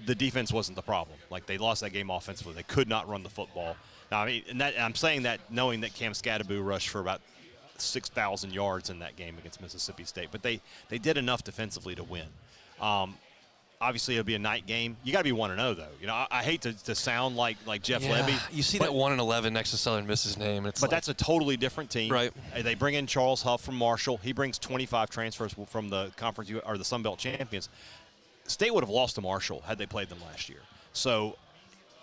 the defense wasn't the problem. Like, they lost that game offensively. They could not run the football. Now, I'm saying that knowing that Cam Scadaboo rushed for about 6,000 yards in that game against Mississippi State. But they did enough defensively to win. Obviously, it'll be a night game. You got to be 1-0, though. I hate to sound like Jeff Lebby. You see that 1-11 next to Southern Miss's name. But that's a totally different team. Right. They bring in Charles Huff from Marshall. He brings 25 transfers from the conference or the Sun Belt champions. State would have lost to Marshall had they played them last year. So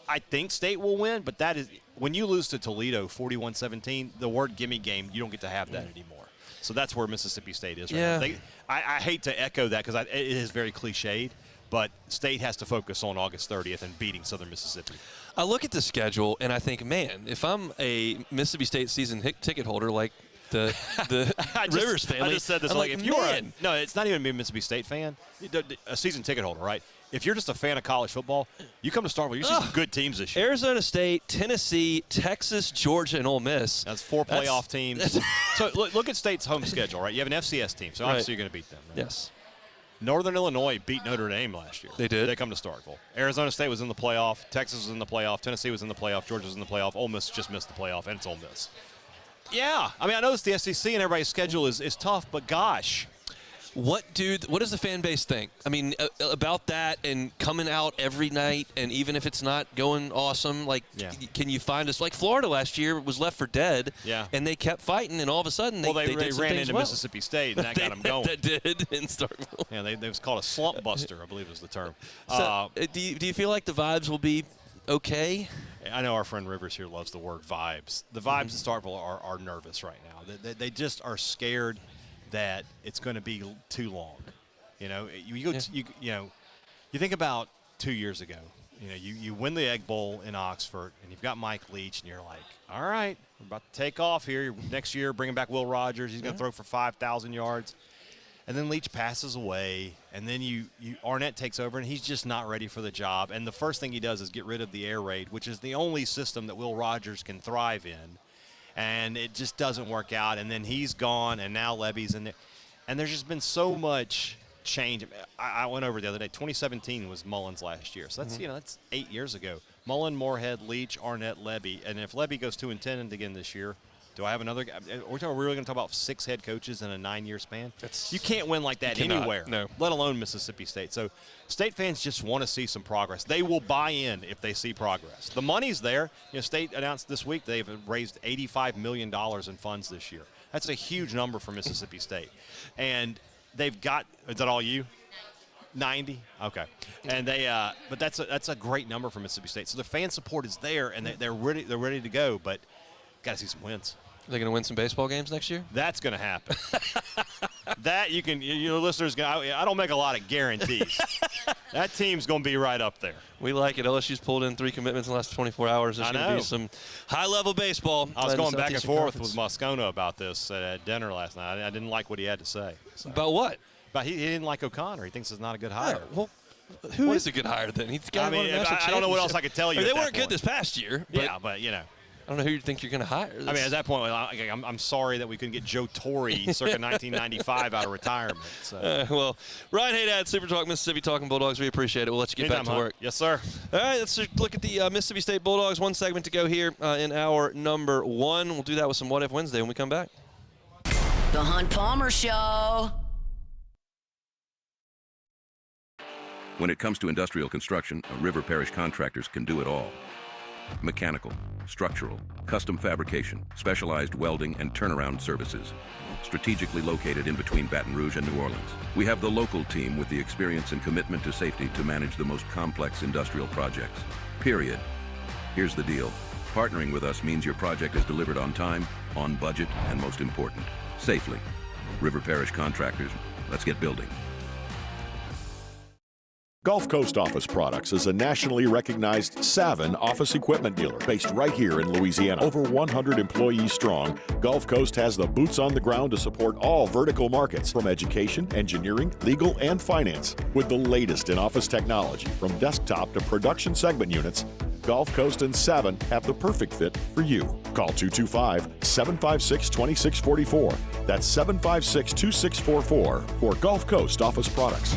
I think State will win, but that is when you lose to Toledo 41-17, the word gimme game, you don't get to have that anymore. So that's where Mississippi State is right now. I hate to echo that because it is very cliched, but State has to focus on August 30th and beating Southern Mississippi. I look at the schedule and I think, man, if I'm a Mississippi State season ticket holder, like the Rivers family. I just said this. I'm If you are no, it's not even a Mississippi State fan, a season ticket holder, right? If you're just a fan of college football, you come to Starkville, you see some good teams this year. Arizona State, Tennessee, Texas, Georgia, and Ole Miss. That's 4 playoff teams. So look at State's home schedule, right? You have an FCS team, so obviously you're going to beat them. Right? Yes. Northern Illinois beat Notre Dame last year. They did. They come to Starkville. Arizona State was in the playoff. Texas was in the playoff. Tennessee was in the playoff. Georgia was in the playoff. Ole Miss just missed the playoff, and it's Ole Miss. Yeah. I mean, I know it's the SEC and everybody's schedule is tough, but gosh. What does the fan base think? I mean, about that and coming out every night, and even if it's not going awesome, can you find us? Like Florida last year was left for dead, and they kept fighting, and all of a sudden they ran into Mississippi State, and that got them going. That did in Starkville. Yeah, they was called a slump buster, I believe was the term. So, do you feel like the vibes will be okay? I know our friend Rivers here loves the word vibes. The vibes in Starkville are nervous right now. They just are scared that it's going to be too long. You know, you think about 2 years ago. You know, you win the Egg Bowl in Oxford, and you've got Mike Leach, and you're like, all right, we're about to take off here. Next year, bringing back Will Rogers. He's going to throw for 5,000 yards. And then Leach passes away, and then Arnett takes over, and he's just not ready for the job. And the first thing he does is get rid of the air raid, which is the only system that Will Rogers can thrive in. And it just doesn't work out. And then he's gone, and now Levy's in there. And there's just been so much change. I went over the other day. 2017 was Mullen's last year. So that's, that's 8 years ago. Mullen, Moorhead, Leach, Arnett, Levy. And if Levy goes 2-10 again this year, do I have another guy? We're really going to talk about 6 head coaches in a 9-year span? You can't win like that anywhere, let alone Mississippi State. So State fans just want to see some progress. They will buy in if they see progress. The money's there. State announced this week they've raised $85 million in funds this year. That's a huge number for Mississippi State. And they've got – is that all you? 90? Okay. And but that's a great number for Mississippi State. So the fan support is there, and they're ready to go, but got to see some wins. Are they going to win some baseball games next year? That's going to happen. That your listeners, I don't make a lot of guarantees. That team's going to be right up there. We like it. LSU's pulled in 3 commitments in the last 24 hours. There's going to be some high-level baseball. I was going back and forth with Moscona about this at dinner last night. I didn't like what he had to say. So. About what? But he didn't like O'Connor. He thinks it's not a good hire. Well, who is a good hire then? He's got I don't know what else I could tell you. They weren't good this past year. But I don't know who you think you're going to hire. I mean, at that point, I'm sorry that we couldn't get Joe Torre circa 1995 out of retirement. So. Well, Ryan Haydad, Super Talk Mississippi Talking Bulldogs. We appreciate it. We'll let you get back to work. Yes, sir. All right, let's look at the Mississippi State Bulldogs. One segment to go here in hour number 1. We'll do that with some What If Wednesday when we come back. The Hunt Palmer Show. When it comes to industrial construction, River Parish Contractors can do it all. Mechanical, structural, custom fabrication, specialized welding, and turnaround services. Strategically located in between Baton Rouge and New Orleans, we have the local team with the experience and commitment to safety to manage the most complex industrial projects. Period. Here's the deal. Partnering with us means your project is delivered on time, on budget, and most important, safely. River Parish Contractors, let's get building. Gulf Coast Office Products is a nationally recognized Savin office equipment dealer based right here in Louisiana. Over 100 employees strong, Gulf Coast has the boots on the ground to support all vertical markets, from education, engineering, legal, and finance. With the latest in office technology, from desktop to production segment units, Gulf Coast and Savin have the perfect fit for you. Call 225-756-2644. That's 756-2644 for Gulf Coast Office Products.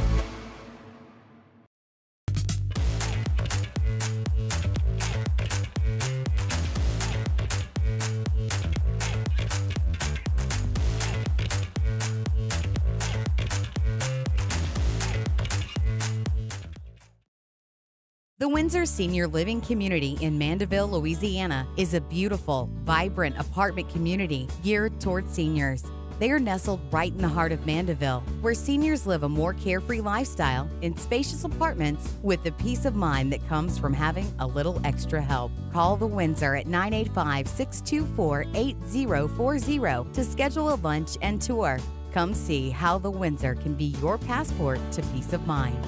The Windsor Senior Living Community in Mandeville, Louisiana is a beautiful, vibrant apartment community geared towards seniors. They are nestled right in the heart of Mandeville, where seniors live a more carefree lifestyle in spacious apartments with the peace of mind that comes from having a little extra help. Call the Windsor at 985-624-8040 to schedule a lunch and tour. Come see how the Windsor can be your passport to peace of mind.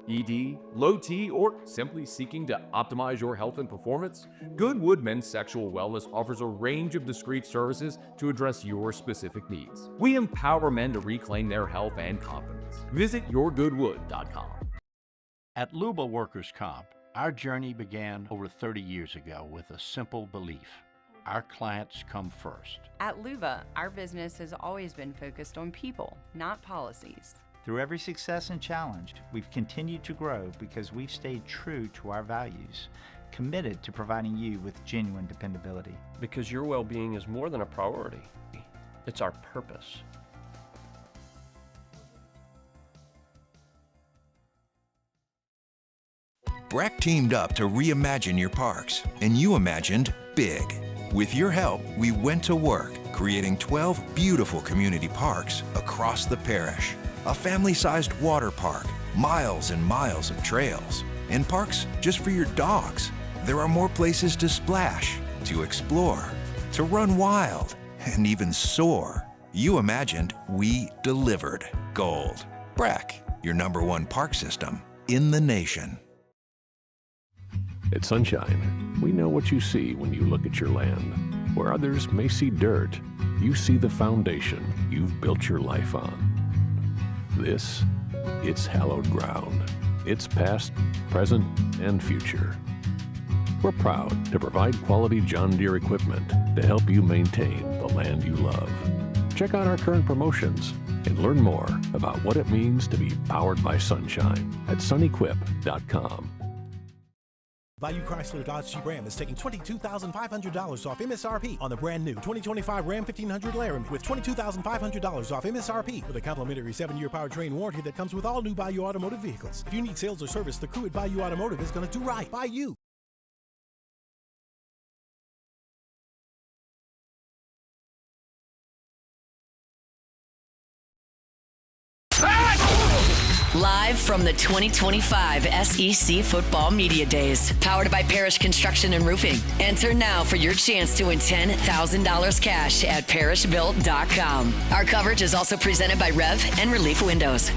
ED, low T, or simply seeking to optimize your health and performance? Goodwood Men's Sexual Wellness offers a range of discreet services to address your specific needs. We empower men to reclaim their health and confidence. Visit yourgoodwood.com. At Luba Workers Comp, our journey began over 30 years ago with a simple belief: our clients come first. At Luba, our business has always been focused on people, not policies. Through every success and challenge, we've continued to grow because we've stayed true to our values, committed to providing you with genuine dependability. Because your well-being is more than a priority. It's our purpose. BRAC teamed up to reimagine your parks, and you imagined big. With your help, we went to work, creating 12 beautiful community parks across the parish. A family-sized water park, miles and miles of trails, and parks just for your dogs. There are more places to splash, to explore, to run wild, and even soar. You imagined, we delivered. Gold. BRAC, your #1 park system in the nation. At Sunshine, we know what you see when you look at your land. Where others may see dirt, you see the foundation you've built your life on. This, it's hallowed ground. It's past, present, and future. We're proud to provide quality John Deere equipment to help you maintain the land you love. Check out our current promotions and learn more about what it means to be powered by sunshine at sunequip.com. Bayou Chrysler Dodge Jeep Ram is taking $22,500 off MSRP on the brand new 2025 Ram 1500 Laramie with $22,500 off MSRP with a complimentary 7-year powertrain warranty that comes with all new Bayou Automotive vehicles. If you need sales or service, the crew at Bayou Automotive is going to do right by you. Live from the 2025 SEC Football Media Days, powered by Parish Construction and Roofing. Enter now for your chance to win $10,000 cash at parishbuilt.com. Our coverage is also presented by Rev and Relief Windows.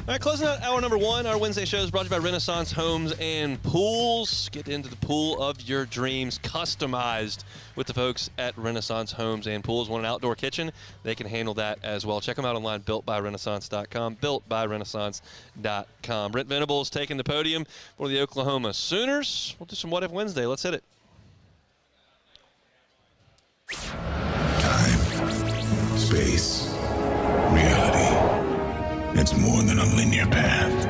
All right, closing out hour #1, our Wednesday show is brought to you by Renaissance Homes and Pools. Get into the pool of your dreams, customized with the folks at Renaissance Homes and Pools. Want an outdoor kitchen? They can handle that as well. Check them out online, builtbyrenaissance.com, builtbyrenaissance.com. Brent Venables taking the podium for the Oklahoma Sooners. We'll do some What If Wednesday. Let's hit it. Time, space, reality. It's more than a linear path,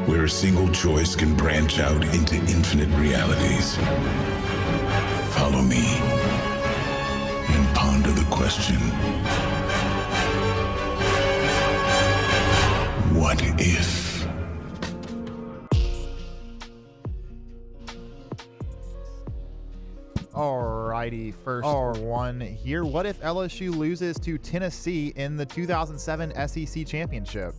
where a single choice can branch out into infinite realities. Follow me and ponder the question, what if? Alrighty, first one here. What if LSU loses to Tennessee in the 2007 SEC Championship?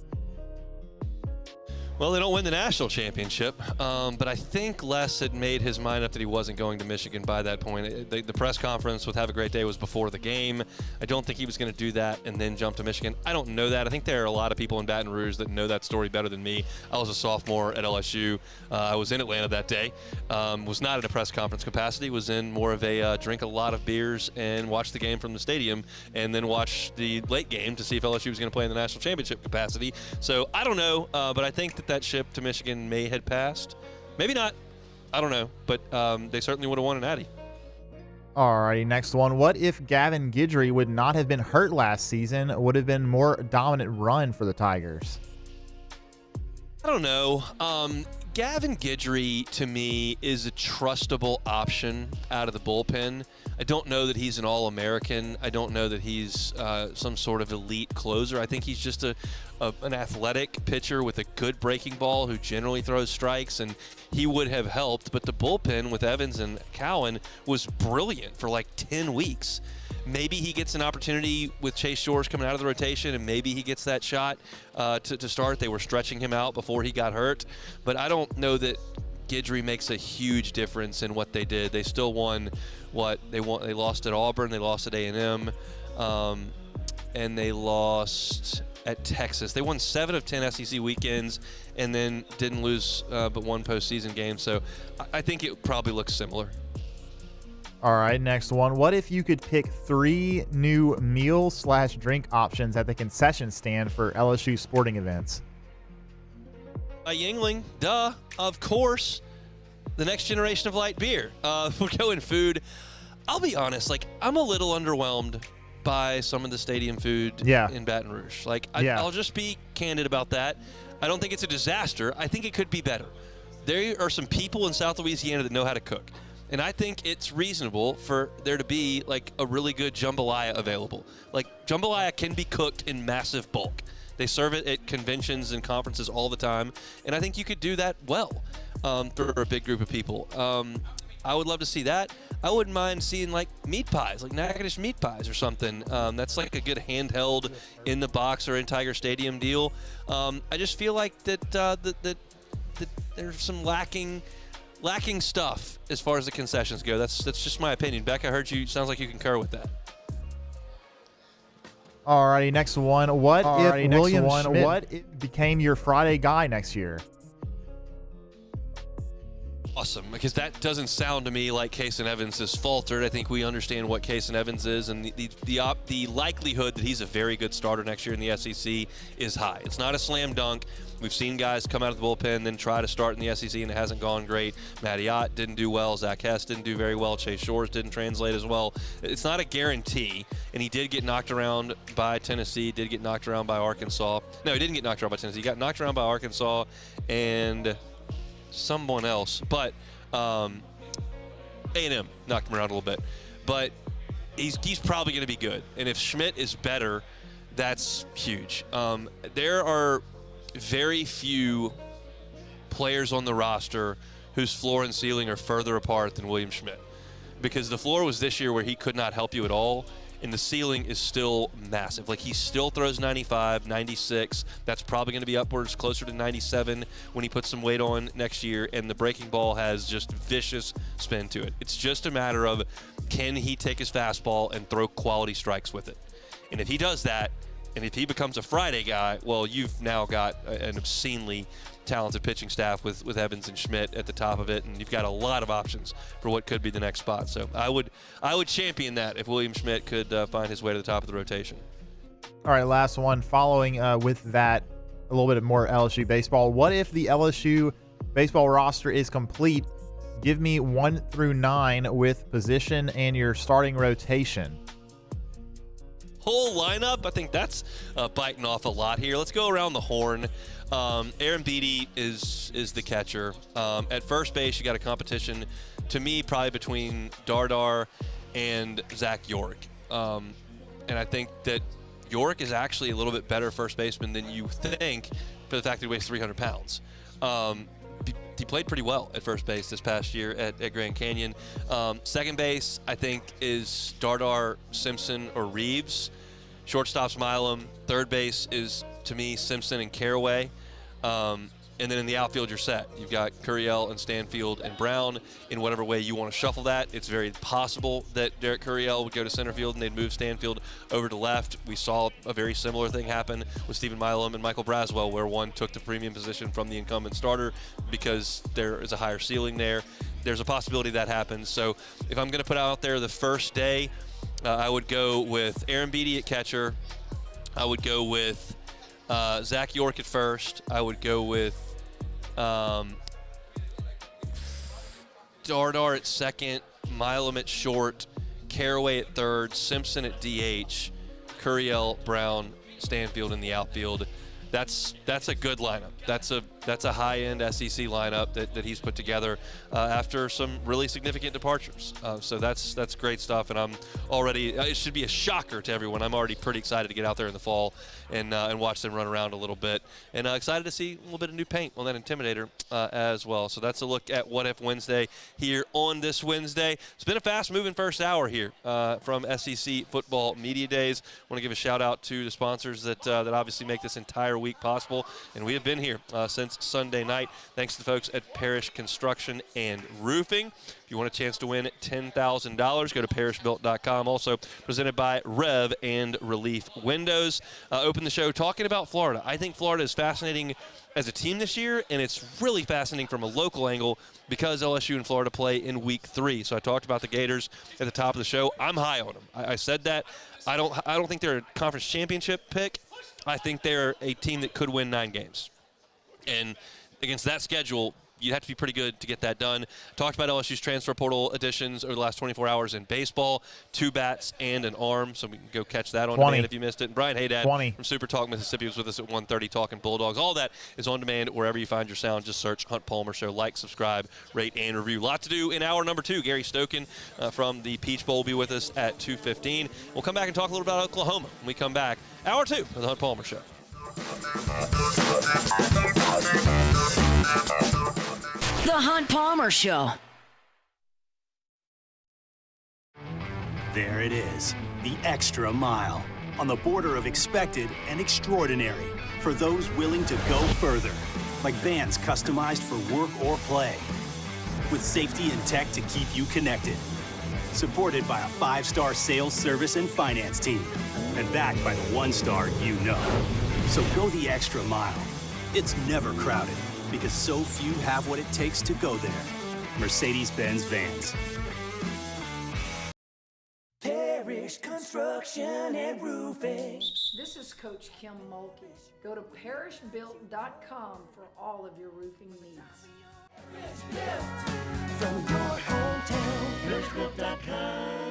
Well, they don't win the national championship, but I think Les had made his mind up that he wasn't going to Michigan by that point. The press conference with Have a Great Day was before the game. I don't think he was going to do that and then jump to Michigan. I don't know that. I think there are a lot of people in Baton Rouge that know that story better than me. I was a sophomore at LSU. I was in Atlanta that day. Was not in a press conference capacity. Was in more of a drink a lot of beers and watch the game from the stadium and then watch the late game to see if LSU was going to play in the national championship capacity. So I don't know, but I think that ship to Michigan may had passed. Maybe not. I don't know. But they certainly would have won an Natty. Alrighty, next one. What if Gavin Guidry would not have been hurt last season? Would have been more dominant run for the Tigers? I don't know. Gavin Guidry, to me, is a trustable option out of the bullpen. I don't know that he's an All-American. I don't know that he's some sort of elite closer. I think he's just an athletic pitcher with a good breaking ball who generally throws strikes, and he would have helped. But the bullpen with Evans and Cowan was brilliant for like 10 weeks. Maybe he gets an opportunity with Chase George coming out of the rotation, and maybe he gets that shot to start. They were stretching him out before he got hurt. But I don't know that Guidry makes a huge difference in what they did. They still won what they won. They lost at Auburn, they lost at A&M, and they lost at Texas. They won 7 of 10 SEC weekends and then didn't lose but one postseason game. So I think it probably looks similar. All right, next one. What if you could pick 3 new meal/drink options at the concession stand for LSU sporting events? Yingling, duh, of course. The next generation of light beer. We're going food. I'll be honest, like, I'm a little underwhelmed by some of the stadium food in Baton Rouge. Like, I'll just be candid about that. I don't think it's a disaster. I think it could be better. There are some people in South Louisiana that know how to cook. And I think it's reasonable for there to be, like, a really good jambalaya available. Like, jambalaya can be cooked in massive bulk. They serve it at conventions and conferences all the time. And I think you could do that well for a big group of people. I would love to see that. I wouldn't mind seeing, like, meat pies, like Natchitoches meat pies or something. That's like a good handheld in the box or in Tiger Stadium deal. I just feel like that there's some lacking stuff as far as the concessions go. That's just my opinion. Beck, I heard you. Sounds like you concur with that. Alrighty, next one. What if William Schmidt became your Friday guy next year? Awesome, because that doesn't sound to me like Kason Evans has faltered. I think we understand what Kason Evans is, and the likelihood that he's a very good starter next year in the SEC is high. It's not a slam dunk. We've seen guys come out of the bullpen, then try to start in the SEC, and it hasn't gone great. Matty Ott didn't do well. Zach Hess didn't do very well. Chase Shores didn't translate as well. It's not a guarantee, and he did get knocked around by Tennessee, did get knocked around by Arkansas. No, he didn't get knocked around by Tennessee. He got knocked around by Arkansas and someone else. But A&M knocked him around a little bit. But he's probably going to be good. And if Schmidt is better, that's huge. There are very few players on the roster whose floor and ceiling are further apart than William Schmidt, because the floor was this year where he could not help you at all, and the ceiling is still massive. Like, he still throws 95, 96. That's probably going to be upwards closer to 97 when he puts some weight on next year, and the breaking ball has just vicious spin to it. It's just a matter of, can he take his fastball and throw quality strikes with it? And if he does that, and if he becomes a Friday guy, well, you've now got an obscenely talented pitching staff with Evans and Schmidt at the top of it, and you've got a lot of options for what could be the next spot. So I would champion that if William Schmidt could find his way to the top of the rotation. All right, last one. Following with that, a little bit more LSU baseball. What if the LSU baseball roster is complete? Give me 1 through 9 with position and your starting rotation. Whole lineup, I think that's biting off a lot here. Let's go around the horn. Aaron Beatty is the catcher. At first base, you got a competition, to me, probably between Dardar and Zach York. And I think that York is actually a little bit better first baseman than you think, for the fact that he weighs 300 pounds. He played pretty well at first base this past year at Grand Canyon. Second base, I think, is Dardar, Simpson, or Reeves. Shortstop's Milam. Third base is, to me, Simpson and Caraway. And then in the outfield, you're set. You've got Curiel and Stanfield and Brown. In whatever way you want to shuffle that, it's very possible that Derek Curiel would go to center field and they'd move Stanfield over to left. We saw a very similar thing happen with Stephen Milam and Michael Braswell, where one took the premium position from the incumbent starter because there is a higher ceiling there. There's a possibility that happens. So if I'm going to put out there the first day, I would go with Aaron Beatty at catcher. I would go with Zach York at first. I would go with Dardar at second, Milam at short, Caraway at third, Simpson at DH, Curiel, Brown, Stanfield in the outfield. That's a good lineup. That's a high-end SEC lineup that he's put together after some really significant departures. So that's great stuff, and I'm already. It should be a shocker to everyone. I'm already pretty excited to get out there in the fall and watch them run around a little bit, and excited to see a little bit of new paint on that Intimidator as well. So that's a look at What If Wednesday here on this Wednesday. It's been a fast-moving first hour here from SEC Football Media Days. I want to give a shout out to the sponsors that obviously make this entire week possible, and we have been here since chance Sunday night. Thanks to the folks at Parish Construction and Roofing. If you want a chance to win $10,000, go to parishbuilt.com. Also presented by Rev and Relief Windows. Open the show talking about Florida. I think Florida is fascinating as a team this year, and it's really fascinating from a local angle because LSU and Florida play in Week 3. So I talked about the Gators at the top of the show. I'm high on them. I said that. I don't think they're a conference championship pick. I think they're a team that could win 9 games. And against that schedule, you'd have to be pretty good to get that done. Talked about LSU's transfer portal additions over the last 24 hours in baseball, 2 bats and an arm, so we can go catch that on 20. demand if you missed it. And Brian Haydad 20. from Super Talk Mississippi was with us at 1:30 talking Bulldogs. All that is on demand wherever you find your sound. Just search Hunt Palmer Show. Like, subscribe, rate, and review. A lot to do in hour number 2. Gary Stokin from the Peach Bowl will be with us at 2:15. We'll come back and talk a little about Oklahoma when we come back. Hour 2 of the Hunt Palmer Show. The Hunt Palmer Show. There it is, the extra mile, on the border of expected and extraordinary for those willing to go further, like vans customized for work or play, with safety and tech to keep you connected, supported by a 5-star sales, service, and finance team, and backed by the 1-star you know. So go the extra mile. It's never crowded, because so few have what it takes to go there. Mercedes-Benz Vans. Parish Construction and Roofing. This is Coach Kim Mulkey. Go to parishbuilt.com for all of your roofing needs. From your hometown, parishbuilt.com.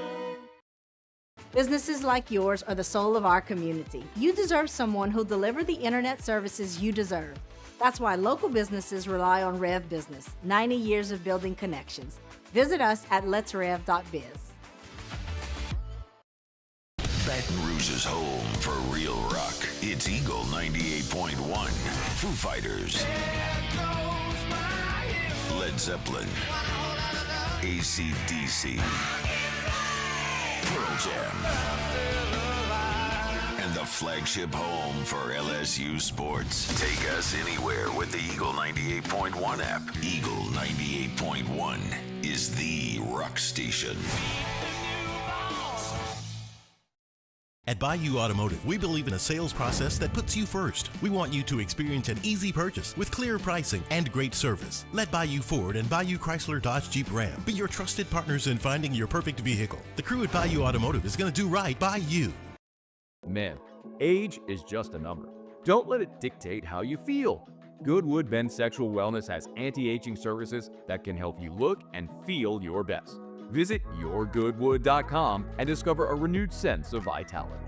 Businesses like yours are the soul of our community. You deserve someone who'll deliver the internet services you deserve. That's why local businesses rely on Rev Business. 90 years of building connections. Visit us at letsrev.biz. Baton Rouge's home for real rock. It's Eagle 98.1. Foo Fighters. Led Zeppelin. AC/DC. Pearl Jam. And the flagship home for LSU sports. Take us anywhere with the Eagle 98.1 app. Eagle 98.1 is the rock station. At Bayou Automotive, we believe in a sales process that puts you first. We want you to experience an easy purchase with clear pricing and great service. Let Bayou Ford and Bayou Chrysler Dodge Jeep Ram be your trusted partners in finding your perfect vehicle. The crew at Bayou Automotive is going to do right by you. Men, age is just a number. Don't let it dictate how you feel. Goodwood Men's Sexual Wellness has anti-aging services that can help you look and feel your best. Visit yourgoodwood.com and discover a renewed sense of vitality.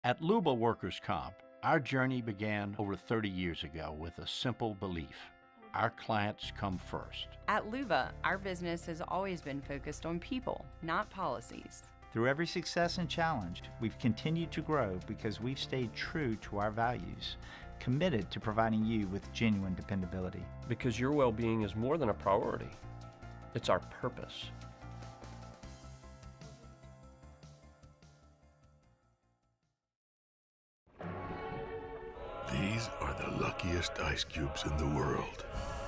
At Luba Workers' Comp, our journey began over 30 years ago with a simple belief. Our clients come first. At Luba, our business has always been focused on people, not policies. Through every success and challenge, we've continued to grow because we've stayed true to our values, committed to providing you with genuine dependability. Because your well-being is more than a priority. It's our purpose. These are the luckiest ice cubes in the world.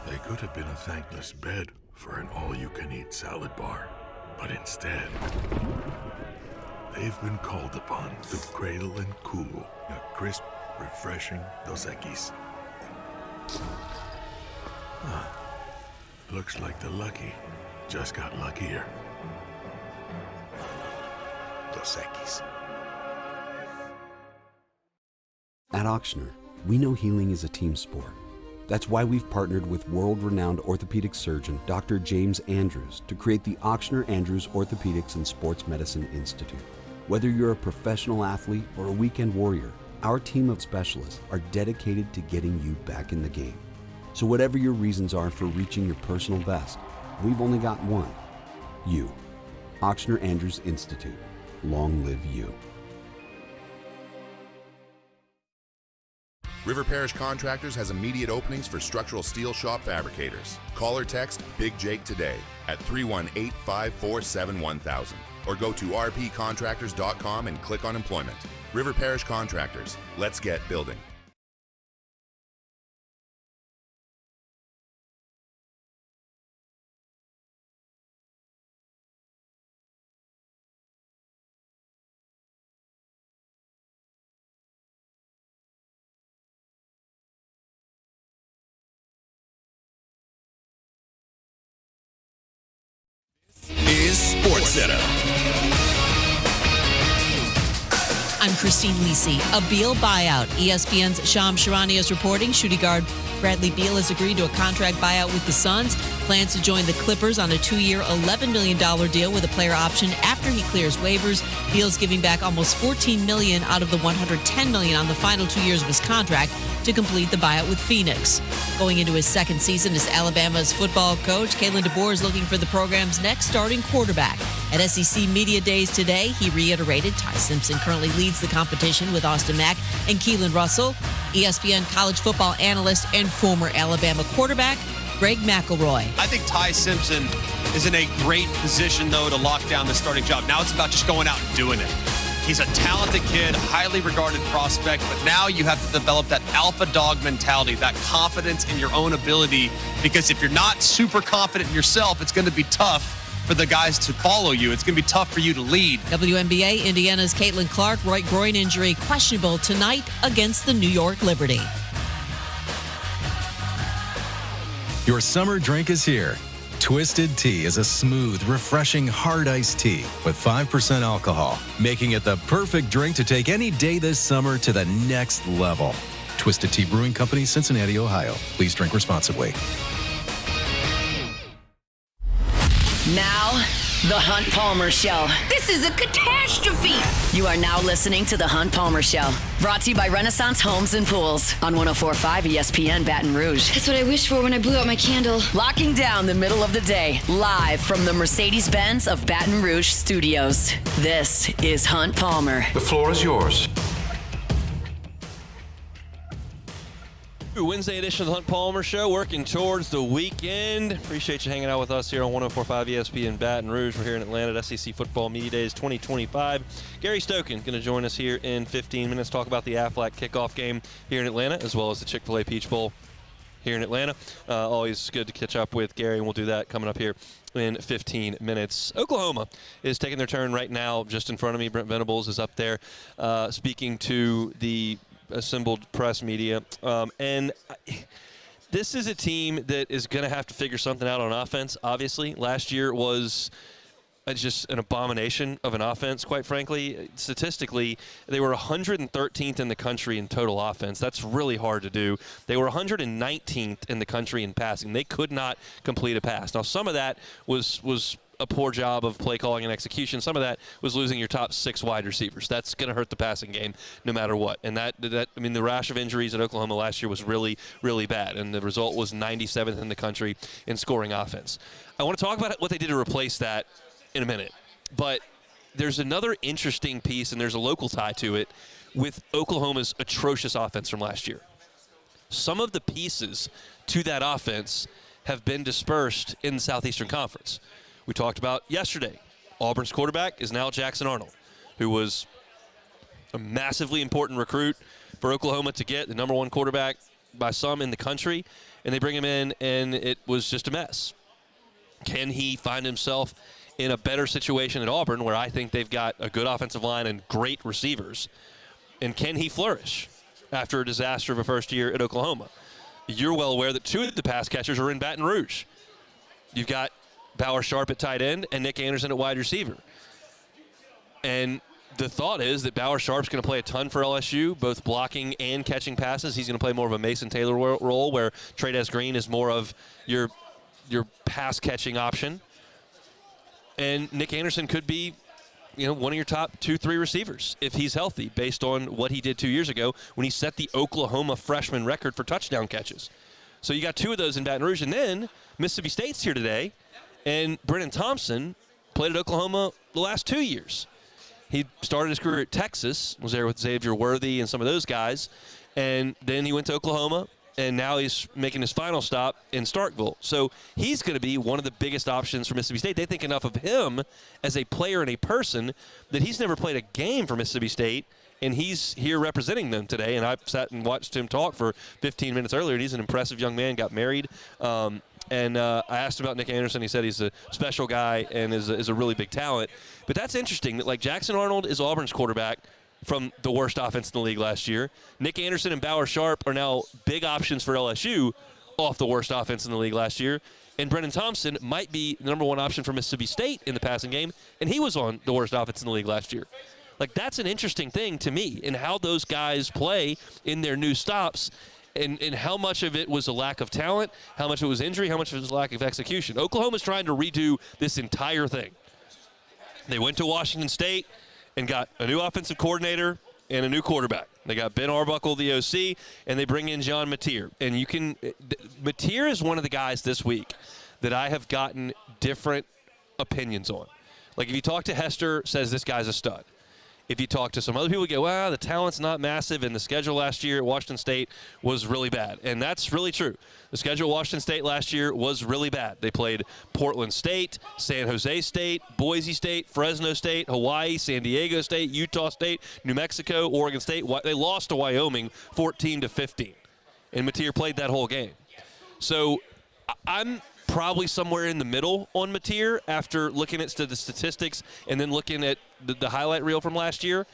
They could have been a thankless bed for an all-you-can-eat salad bar. But instead, they've been called upon to cradle and cool a crisp, refreshing Dos Equis. Looks like the lucky just got luckier. Dos Equis. At Auctioner, we know healing is a team sport. That's why we've partnered with world-renowned orthopedic surgeon Dr. James Andrews to create the Auctioner Andrews Orthopedics and Sports Medicine Institute. Whether you're a professional athlete or a weekend warrior, our team of specialists are dedicated to getting you back in the game. So whatever your reasons are for reaching your personal best, we've only got one. You. Auctioner Andrews Institute. Long live you. River Parish Contractors has immediate openings for structural steel shop fabricators. Call or text Big Jake today at 318-547-1000 or go to rpcontractors.com and click on employment. River Parish Contractors. Let's get building. Center. I'm Christine Lisi. A Beal buyout. ESPN's Shams Charania is reporting shooting guard Bradley Beal has agreed to a contract buyout with the Suns. Plans to join the Clippers on a 2-year, $11 million deal with a player option after he clears waivers. Beal's giving back almost $14 million out of the $110 million on the final 2 years of his contract to complete the buyout with Phoenix. Going into his second season as Alabama's football coach, Kalen DeBoer is looking for the program's next starting quarterback. At SEC Media Days today, he reiterated Ty Simpson currently leads the competition with Austin Mack and Keelan Russell. ESPN college football analyst and former Alabama quarterback Greg McElroy. I think Ty Simpson is in a great position, though, to lock down the starting job. Now it's about just going out and doing it. He's a talented kid, highly regarded prospect, but now you have to develop that alpha dog mentality, that confidence in your own ability, because if you're not super confident in yourself, it's going to be tough for the guys to follow you. It's going to be tough for you to lead. WNBA, Indiana's Caitlin Clark, right groin injury questionable tonight against the New York Liberty. Your summer drink is here. Twisted Tea is a smooth, refreshing, hard iced tea with 5% alcohol, making it the perfect drink to take any day this summer to the next level. Twisted Tea Brewing Company, Cincinnati, Ohio. Please drink responsibly. Now, The Hunt Palmer Show. This is a catastrophe. You are now listening to The Hunt Palmer Show. Brought to you by Renaissance Homes and Pools on 104.5 ESPN Baton Rouge. That's what I wished for when I blew out my candle. Locking down the middle of the day, live from the Mercedes-Benz of Baton Rouge studios. This is Hunt Palmer. The floor is yours. Wednesday edition of the Hunt Palmer Show, working towards the weekend. Appreciate you hanging out with us here on 104.5 ESPN Baton Rouge. We're here in Atlanta at SEC Football Media Days 2025. Gary Stokin going to join us here in 15 minutes, talk about the Aflac kickoff game here in Atlanta, as well as the Chick-fil-A Peach Bowl here in Atlanta. Always good to catch up with Gary, and we'll do that coming up here in 15 minutes. Oklahoma is taking their turn right now just in front of me. Brent Venables is up there speaking to the assembled press media, and this is a team that is going to have to figure something out on offense. Obviously, last year was just an abomination of an offense, quite frankly. Statistically, they were 113th in the country in total offense. That's really hard to do. They were 119th in the country in passing. They could not complete a pass. Now, some of that was a poor job of play calling and execution. Some of that was losing your top 6 wide receivers. That's going to hurt the passing game no matter what. And the rash of injuries at Oklahoma last year was really, really bad. And the result was 97th in the country in scoring offense. I want to talk about what they did to replace that in a minute. But there's another interesting piece, and there's a local tie to it, with Oklahoma's atrocious offense from last year. Some of the pieces to that offense have been dispersed in the Southeastern Conference. We talked about yesterday, Auburn's quarterback is now Jackson Arnold, who was a massively important recruit for Oklahoma to get, the number 1 quarterback by some in the country, and they bring him in, and it was just a mess. Can he find himself in a better situation at Auburn, where I think they've got a good offensive line and great receivers, and can he flourish after a disaster of a first year at Oklahoma? You're well aware that 2 of the pass catchers are in Baton Rouge. You've got Bauer Sharp at tight end and Nick Anderson at wide receiver. And the thought is that Bauer Sharp's going to play a ton for LSU, both blocking and catching passes. He's going to play more of a Mason Taylor role, where Trey'Dez Green is more of your pass-catching option. And Nick Anderson could be, one of your top 2-3 receivers if he's healthy, based on what he did 2 years ago when he set the Oklahoma freshman record for touchdown catches. So you got 2 of those in Baton Rouge. And then Mississippi State's here today. And Brennan Thompson played at Oklahoma the last 2 years. He started his career at Texas, was there with Xavier Worthy and some of those guys, and then he went to Oklahoma, and now he's making his final stop in Starkville. So he's going to be one of the biggest options for Mississippi State. They think enough of him as a player and a person that he's never played a game for Mississippi State, and he's here representing them today. And I sat and watched him talk for 15 minutes earlier, and he's an impressive young man, got married. And I asked him about Nick Anderson. He said he's a special guy and is a really big talent. But that's interesting that, Jackson Arnold is Auburn's quarterback from the worst offense in the league last year. Nick Anderson and Bauer Sharp are now big options for LSU. off the worst offense in the league last year. And Brennan Thompson might be the number one option for Mississippi State in the passing game, and he was on the worst offense in the league last year. Like, that's an interesting thing to me in how those guys play in their new stops, and how much of it was a lack of talent, how much of it was injury, how much of it was a lack of execution. Oklahoma's trying to redo this entire thing. They went to Washington State and got a new offensive coordinator and a new quarterback. They got Ben Arbuckle, the OC, and they bring in John Mateer. And Mateer is one of the guys this week that I have gotten different opinions on. Like, if you talk to Hester, says this guy's a stud. If you talk to some other people, you go, well, the talent's not massive, and the schedule last year at Washington State was really bad. And that's really true. The schedule at Washington State last year was really bad. They played Portland State, San Jose State, Boise State, Fresno State, Hawaii, San Diego State, Utah State, New Mexico, Oregon State. They lost to Wyoming 14-15. And Mateer played that whole game. So I'm probably somewhere in the middle on Mateer after looking at the statistics and then looking at the highlight reel from last year.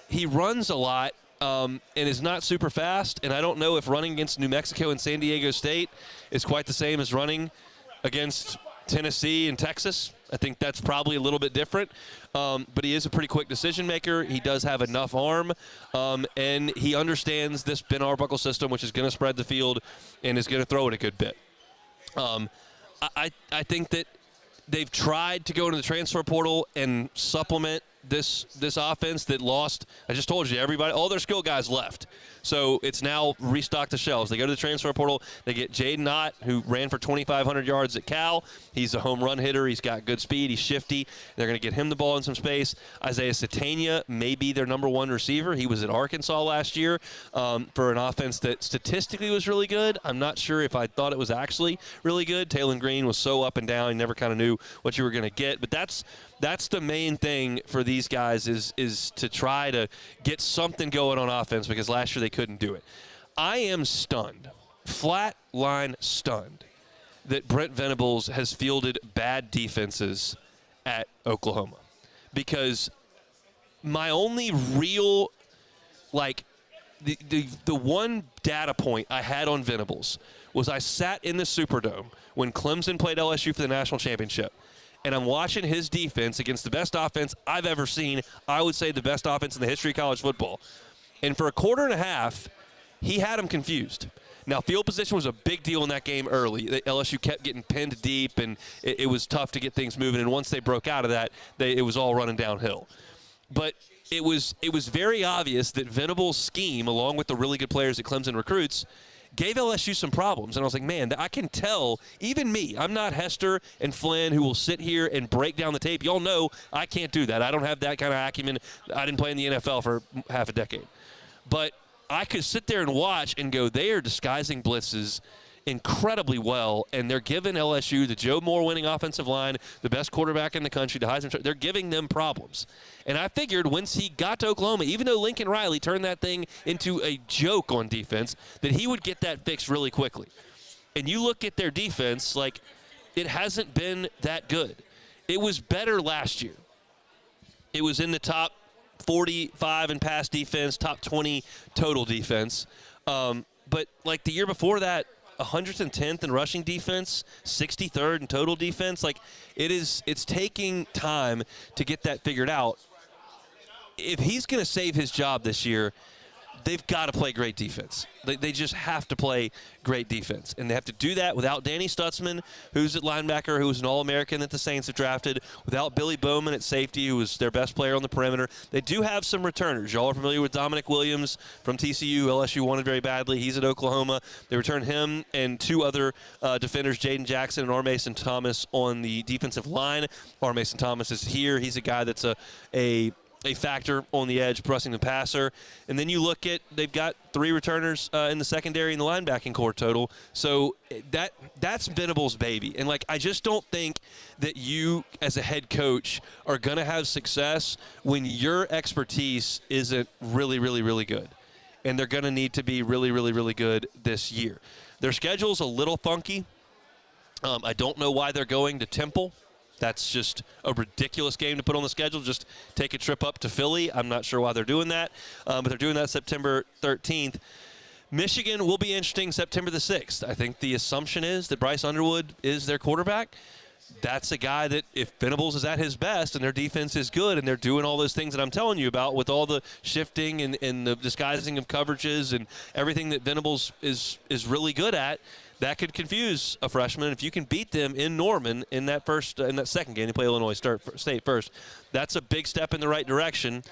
He runs a lot and is not super fast, and I don't know if running against New Mexico and San Diego State is quite the same as running against Tennessee and Texas. I think that's probably a little bit different, but he is a pretty quick decision maker. He does have enough arm, and he understands this Ben Arbuckle system, which is going to spread the field and is going to throw it a good bit. I think that they've tried to go into the transfer portal and supplement this offense that lost. I just told you, everybody, all their skill guys left. So it's now restocked the shelves. They go to the transfer portal. They get Jaden Ott, who ran for 2,500 yards at Cal. He's a home run hitter. He's got good speed. He's shifty. They're going to get him the ball in some space. Isaiah Satania may be their number one receiver. He was at Arkansas last year for an offense that statistically was really good. I'm not sure if I thought it was actually really good. Taylon Green was so up and down. You never kind of knew what you were going to get. But that's the main thing for these guys is to try to get something going on offense, because last year they couldn't do it. I am stunned, flat line stunned, that Brent Venables has fielded bad defenses at Oklahoma. Because my only real, the one data point I had on Venables was I sat in the Superdome when Clemson played LSU for the national championship. And I'm watching his defense against the best offense I've ever seen. I would say the best offense in the history of college football. And for a quarter and a half, he had him confused. Now, field position was a big deal in that game early. LSU kept getting pinned deep, and it was tough to get things moving. And once they broke out of that, it was all running downhill. But it was very obvious that Venables' scheme, along with the really good players that Clemson recruits, gave LSU some problems. And I was like, man, I can tell, even me, I'm not Hester and Flynn who will sit here and break down the tape. Y'all know I can't do that. I don't have that kind of acumen. I didn't play in the NFL for half a decade. But I could sit there and watch and go, they are disguising blitzes incredibly well, and they're giving LSU, the Joe Moore winning offensive line, the best quarterback in the country, the Heisman, they're giving them problems. And I figured once he got to Oklahoma, even though Lincoln Riley turned that thing into a joke on defense, that he would get that fixed really quickly. And you look at their defense, it hasn't been that good. It was better last year. It was in the top 45 in pass defense, top 20 total defense. But the year before that, 110th in rushing defense, 63rd in total defense. It's taking time to get that figured out. If he's going to save his job this year, they've got to play great defense. They just have to play great defense. And they have to do that without Danny Stutzman, who's at linebacker, who was an All-American that the Saints have drafted, without Billy Bowman at safety, who was their best player on the perimeter. They do have some returners. Y'all are familiar with Dominic Williams from TCU. LSU wanted very badly. He's at Oklahoma. They returned him and two other defenders, Jaden Jackson and R. Mason Thomas, on the defensive line. R. Mason Thomas is here. He's a guy that's a factor on the edge, pressing the passer. And then you look at, they've got three returners in the secondary and the linebacking core total. So that's Venables' baby. And I just don't think that you as a head coach are going to have success when your expertise isn't really, really, really good. And they're going to need to be really, really, really good this year. Their schedule's a little funky. I don't know why they're going to Temple. That's just a ridiculous game to put on the schedule. Just take a trip up to Philly. I'm not sure why they're doing that, but they're doing that September 13th. Michigan will be interesting September the 6th. I think the assumption is that Bryce Underwood is their quarterback. That's a guy that if Venables is at his best and their defense is good and they're doing all those things that I'm telling you about with all the shifting and the disguising of coverages and everything that Venables is really good at, that could confuse a freshman. If you can beat them in Norman in that second game, they play Illinois State first, that's a big step in the right direction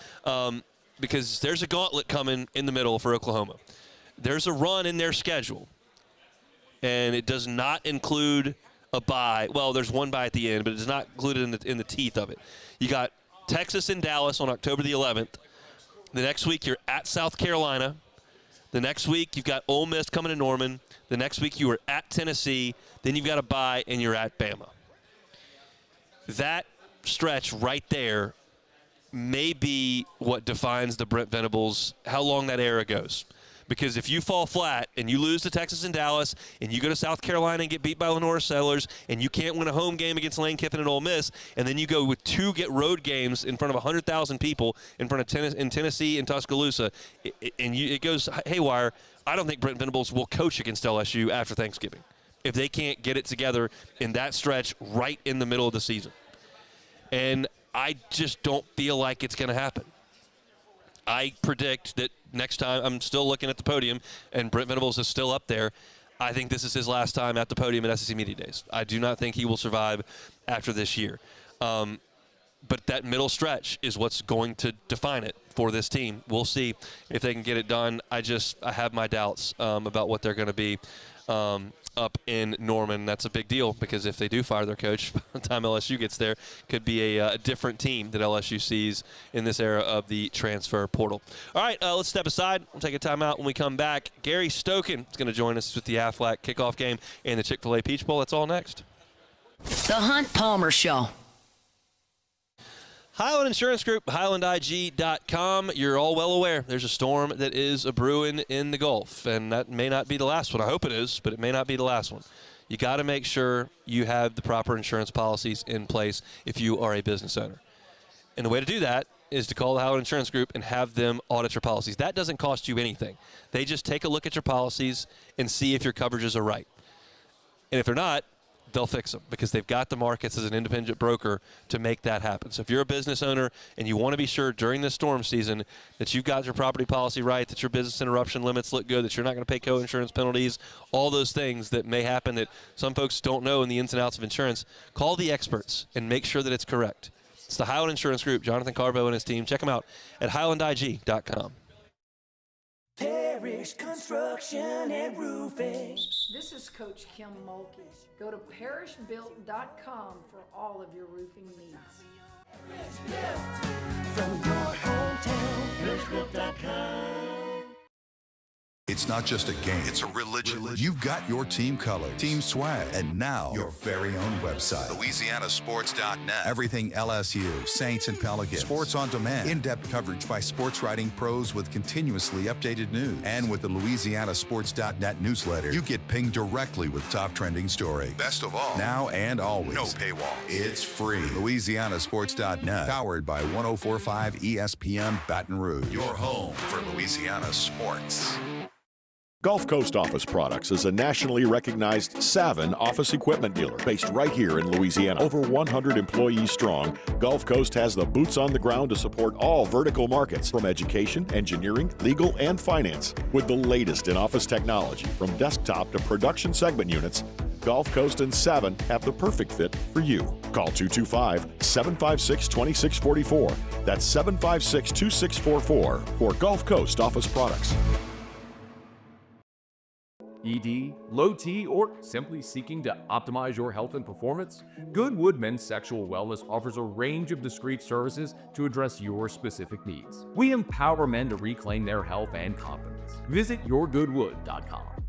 because there's a gauntlet coming in the middle for Oklahoma. There's a run in their schedule, and it does not include a bye. Well, there's one bye at the end, but it's not included in the teeth of it. You got Texas and Dallas on October the 11th. The next week you're at South Carolina. The next week you've got Ole Miss coming to Norman. The next week you are at Tennessee. Then you've got a bye and you're at Bama. That stretch right there may be what defines the Brent Venables, how long that era goes. Because if you fall flat and you lose to Texas and Dallas and you go to South Carolina and get beat by Lenore Sellers and you can't win a home game against Lane Kiffin and Ole Miss, and then you go with two road games in front of 100,000 people in front of Tennessee and Tuscaloosa, it goes haywire, I don't think Brent Venables will coach against LSU after Thanksgiving if they can't get it together in that stretch right in the middle of the season. And I just don't feel like it's going to happen. I predict that next time, I'm still looking at the podium, and Brent Venables is still up there. I think this is his last time at the podium at SEC Media Days. I do not think he will survive after this year. But that middle stretch is what's going to define it for this team. We'll see if they can get it done. I have my doubts about what they're going to be up in Norman. That's a big deal because if they do fire their coach by the time LSU gets there, could be a different team that LSU sees in this era of the transfer portal. All right, let's step aside. We'll take a timeout. When we come back, Gary Stokan is going to join us with the Aflac kickoff game and the Chick-fil-A Peach Bowl. That's all next. The Hunt Palmer Show. Highland Insurance Group, HighlandIG.com. You're all well aware there's a storm that is a-brewing in the Gulf, and that may not be the last one. I hope it is, but it may not be the last one. You got to make sure you have the proper insurance policies in place if you are a business owner. And the way to do that is to call the Highland Insurance Group and have them audit your policies. That doesn't cost you anything. They just take a look at your policies and see if your coverages are right. And if they're not, they'll fix them because they've got the markets as an independent broker to make that happen. So if you're a business owner and you want to be sure during this storm season that you've got your property policy right, that your business interruption limits look good, that you're not going to pay co-insurance penalties, all those things that may happen that some folks don't know in the ins and outs of insurance, call the experts and make sure that it's correct. It's the Highland Insurance Group, Jonathan Carbo and his team. Check them out at HighlandIG.com. Parish Construction and Roofing. This is Coach Kim Mulkey. Go to parishbuilt.com for all of your roofing needs. From your hometown, parishbuilt.com. It's not just a game, it's a religion. You've got your team colors, team swag, and now your very own website. LouisianaSports.net. Everything LSU, Saints, and Pelicans. Sports on demand. In-depth coverage by sports writing pros with continuously updated news. And with the LouisianaSports.net newsletter, you get pinged directly with top trending stories. Best of all, now and always. No paywall. It's free. LouisianaSports.net. Powered by 104.5 ESPN Baton Rouge. Your home for Louisiana sports. Gulf Coast Office Products is a nationally recognized Savin office equipment dealer based right here in Louisiana. Over 100 employees strong, Gulf Coast has the boots on the ground to support all vertical markets from education, engineering, legal, and finance. With the latest in office technology, from desktop to production segment units, Gulf Coast and Savin have the perfect fit for you. Call 225-756-2644. That's 756-2644 for Gulf Coast Office Products. ED, low T, or simply seeking to optimize your health and performance? Goodwood Men's Sexual Wellness offers a range of discreet services to address your specific needs. We empower men to reclaim their health and confidence. Visit yourgoodwood.com.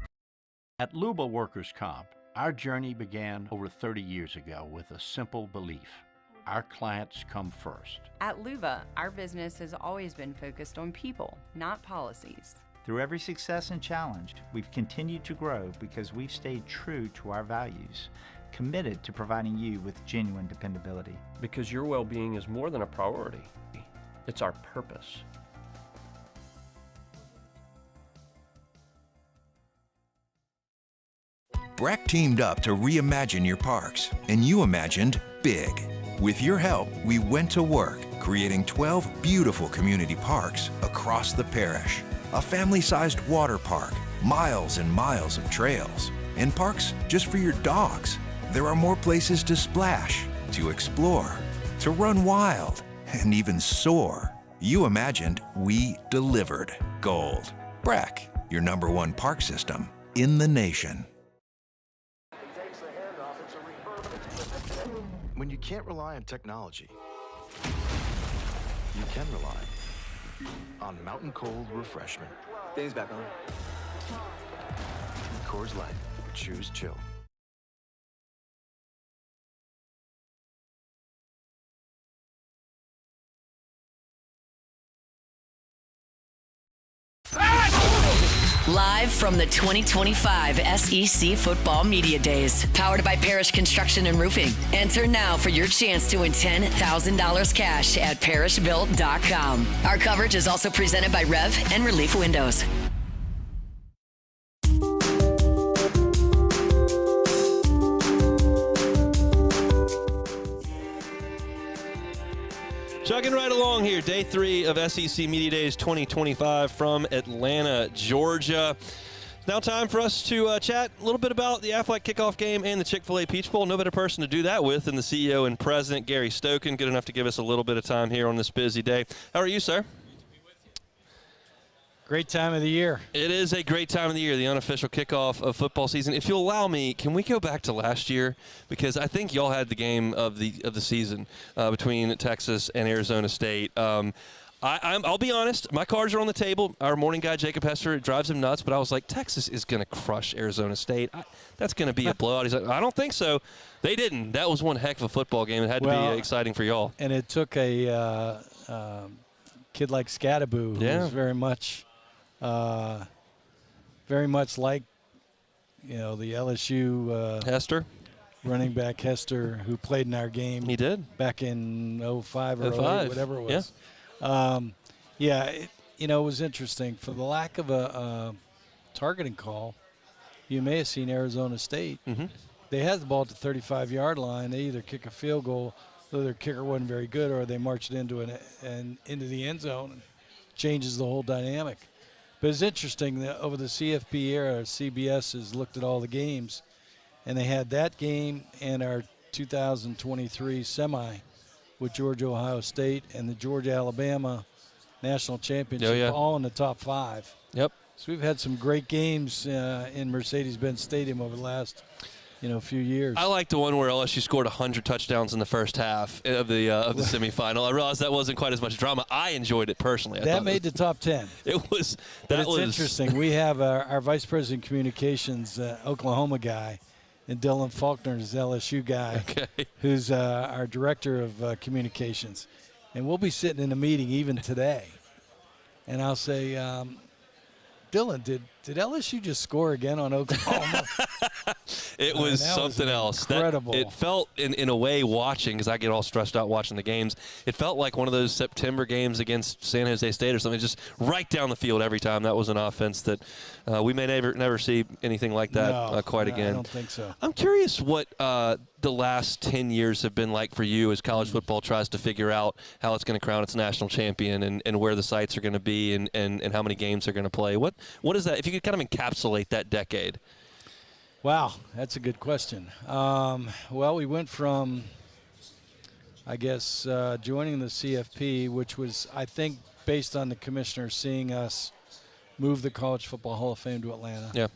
At Luba Workers' Comp, our journey began over 30 years ago with a simple belief. Our clients come first. At Luba, our business has always been focused on people, not policies. Through every success and challenge, we've continued to grow because we've stayed true to our values, committed to providing you with genuine dependability. Because your well-being is more than a priority. It's our purpose. Breck teamed up to reimagine your parks, and you imagined big. With your help, we went to work, creating 12 beautiful community parks across the parish. A family-sized water park, miles and miles of trails, and parks just for your dogs. There are more places to splash, to explore, to run wild, and even soar. You imagined, we delivered. Gold. Breck, your #1 park system in the nation. When you can't rely on technology, you can rely on Mountain Cold Refreshment. Dave's back on. Coors Light. Choose chill. Live from the 2025 SEC Football Media Days, powered by Parish Construction and Roofing. Enter now for your chance to win $10,000 cash at parishbuilt.com. Our coverage is also presented by Rev and Relief Windows. Chugging right along here, day 3 of SEC Media Days 2025 from Atlanta, Georgia. Now time for us to chat a little bit about the Aflac kickoff game and the Chick-fil-A Peach Bowl. No better person to do that with than the CEO and president, Gary Stokan. Good enough to give us a little bit of time here on this busy day. How are you, sir? Great time of the year. It is a great time of the year, the unofficial kickoff of football season. If you'll allow me, can we go back to last year? Because I think y'all had the game of the season between Texas and Arizona State. I'll be honest, my cards are on the table. Our morning guy, Jacob Hester, it drives him nuts, but I was like, Texas is going to crush Arizona State. That's going to be a blowout. He's like, I don't think so. They didn't. That was one heck of a football game. It had to be exciting for y'all. And it took a kid like Scadaboo, who was very much like, the LSU Hester, running back Hester, who played in our game. He did back in 05 or 08, whatever it was. Yeah. It was interesting for the lack of a targeting call. You may have seen Arizona State. Mm-hmm. They had the ball at the 35-yard line. They either kick a field goal, though their kicker wasn't very good, or they marched into into the end zone and changes the whole dynamic. But it's interesting that over the CFP era, CBS has looked at all the games, and they had that game and our 2023 semi with Georgia, Ohio State, and the Georgia-Alabama national championship all in the top 5. Yep. So we've had some great games in Mercedes-Benz Stadium over the last few years. I like the one where LSU scored 100 touchdowns in the first half of the semifinal. I realized that wasn't quite as much drama. I enjoyed it personally. That made the top 10. It was. It's interesting. We have our vice president of communications, Oklahoma guy, and Dylan Faulkner is LSU guy, who's our director of communications. And we'll be sitting in a meeting even today, and I'll say, Dylan, did LSU just score again on Oklahoma? It was something else. Incredible. It felt, in a way, watching, because I get all stressed out watching the games, it felt like one of those September games against San Jose State or something, just right down the field every time. That was an offense that we may never see anything like that quite again. I don't think so. I'm curious what the last 10 years have been like for you as college football tries to figure out how it's going to crown its national champion and where the sites are going to be and how many games they're going to play. What is that? If you could kind of encapsulate that decade. Wow, that's a good question. Well, we went from, I guess, joining the CFP, which was, I think, based on the commissioner seeing us move the College Football Hall of Fame to Atlanta. Yeah.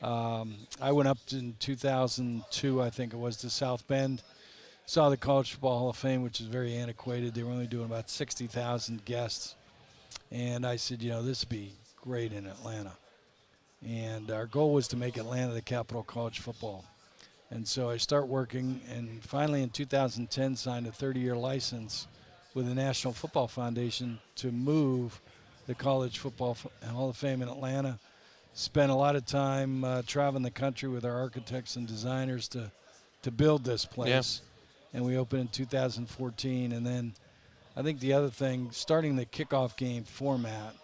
I went up in 2002, I think it was, to South Bend, saw the College Football Hall of Fame, which is very antiquated. They were only doing about 60,000 guests. And I said, this would be great in Atlanta. And our goal was to make Atlanta the capital of college football. And so I start working, and finally in 2010 signed a 30-year license with the National Football Foundation to move the College Football Hall of Fame in Atlanta. Spent a lot of time traveling the country with our architects and designers to build this place. Yeah. And we opened in 2014. And then I think the other thing, starting the kickoff game format,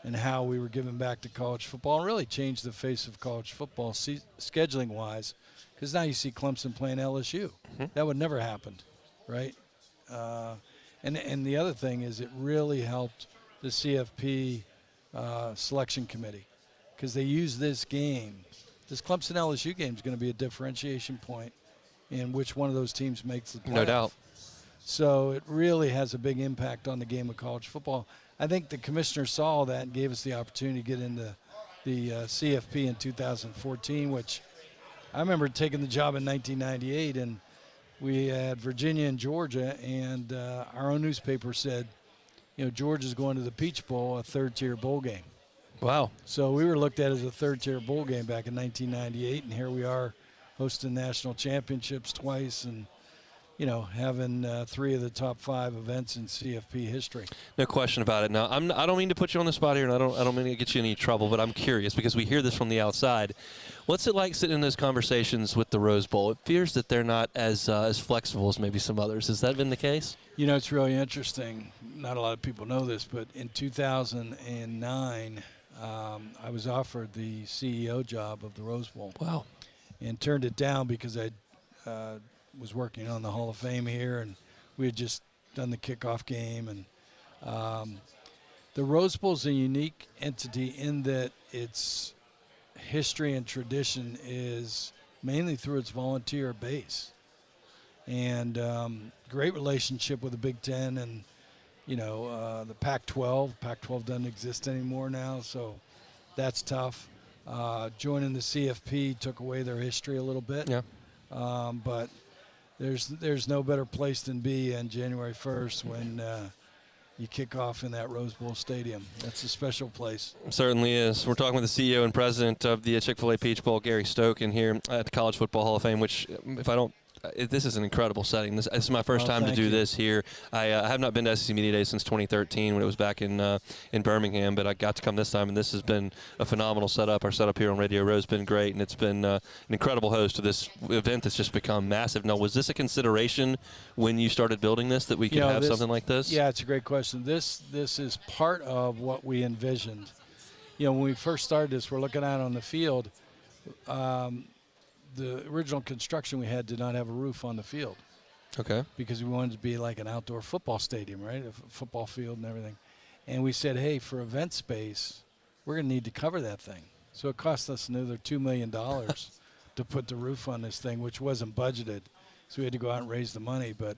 and how we were giving back to college football, and really changed the face of college football scheduling-wise, because now you see Clemson playing LSU. That would never happened, right? And the other thing is it really helped the CFP selection committee, because they use this game. This Clemson LSU game is going to be a differentiation point in which one of those teams makes the playoff. No doubt. So it really has a big impact on the game of college football. I think the commissioner saw that and gave us the opportunity to get into the CFP in 2014, which I remember taking the job in 1998, and we had Virginia and Georgia, and our own newspaper said, Georgia's going to the Peach Bowl, a third-tier bowl game. Wow. So we were looked at as a third-tier bowl game back in 1998, and here we are hosting national championships twice and, having 3 of the top 5 events in CFP history. No question about it. Now, I don't mean to put you on the spot here, and I don't mean to get you in any trouble, but I'm curious because we hear this from the outside. What's it like sitting in those conversations with the Rose Bowl? It appears that they're not as flexible as maybe some others. Has that been the case? It's really interesting. Not a lot of people know this, but in 2009, I was offered the CEO job of the Rose Bowl. Wow. And turned it down because I was working on the Hall of Fame here, and we had just done the kickoff game. And the Rose Bowl is a unique entity in that its history and tradition is mainly through its volunteer base. And great relationship with the Big Ten and, the Pac-12. Pac-12 doesn't exist anymore now, so that's tough. Joining the CFP took away their history a little bit. Yeah. But there's no better place than be on January 1st when you kick off in that Rose Bowl Stadium. That's a special place. It certainly is. We're talking with the CEO and president of the Chick-fil-A Peach Bowl, Gary Stokan, here at the College Football Hall of Fame, which, this is an incredible setting. This is my first time to do this here. I have not been to SEC Media Day since 2013 when it was back in Birmingham, but I got to come this time, and this has been a phenomenal setup. Our setup here on Radio Row has been great, and it's been an incredible host to this event that's just become massive. Now, was this a consideration when you started building this, that we could have something like this? Yeah, it's a great question. This is part of what we envisioned. When we first started this, we're looking out on the field. The original construction we had did not have a roof on the field. Okay. Because we wanted it to be like an outdoor football stadium, right? A football field and everything. And we said, hey, for event space, we're going to need to cover that thing. So it cost us another $2 million to put the roof on this thing, which wasn't budgeted. So we had to go out and raise the money. But,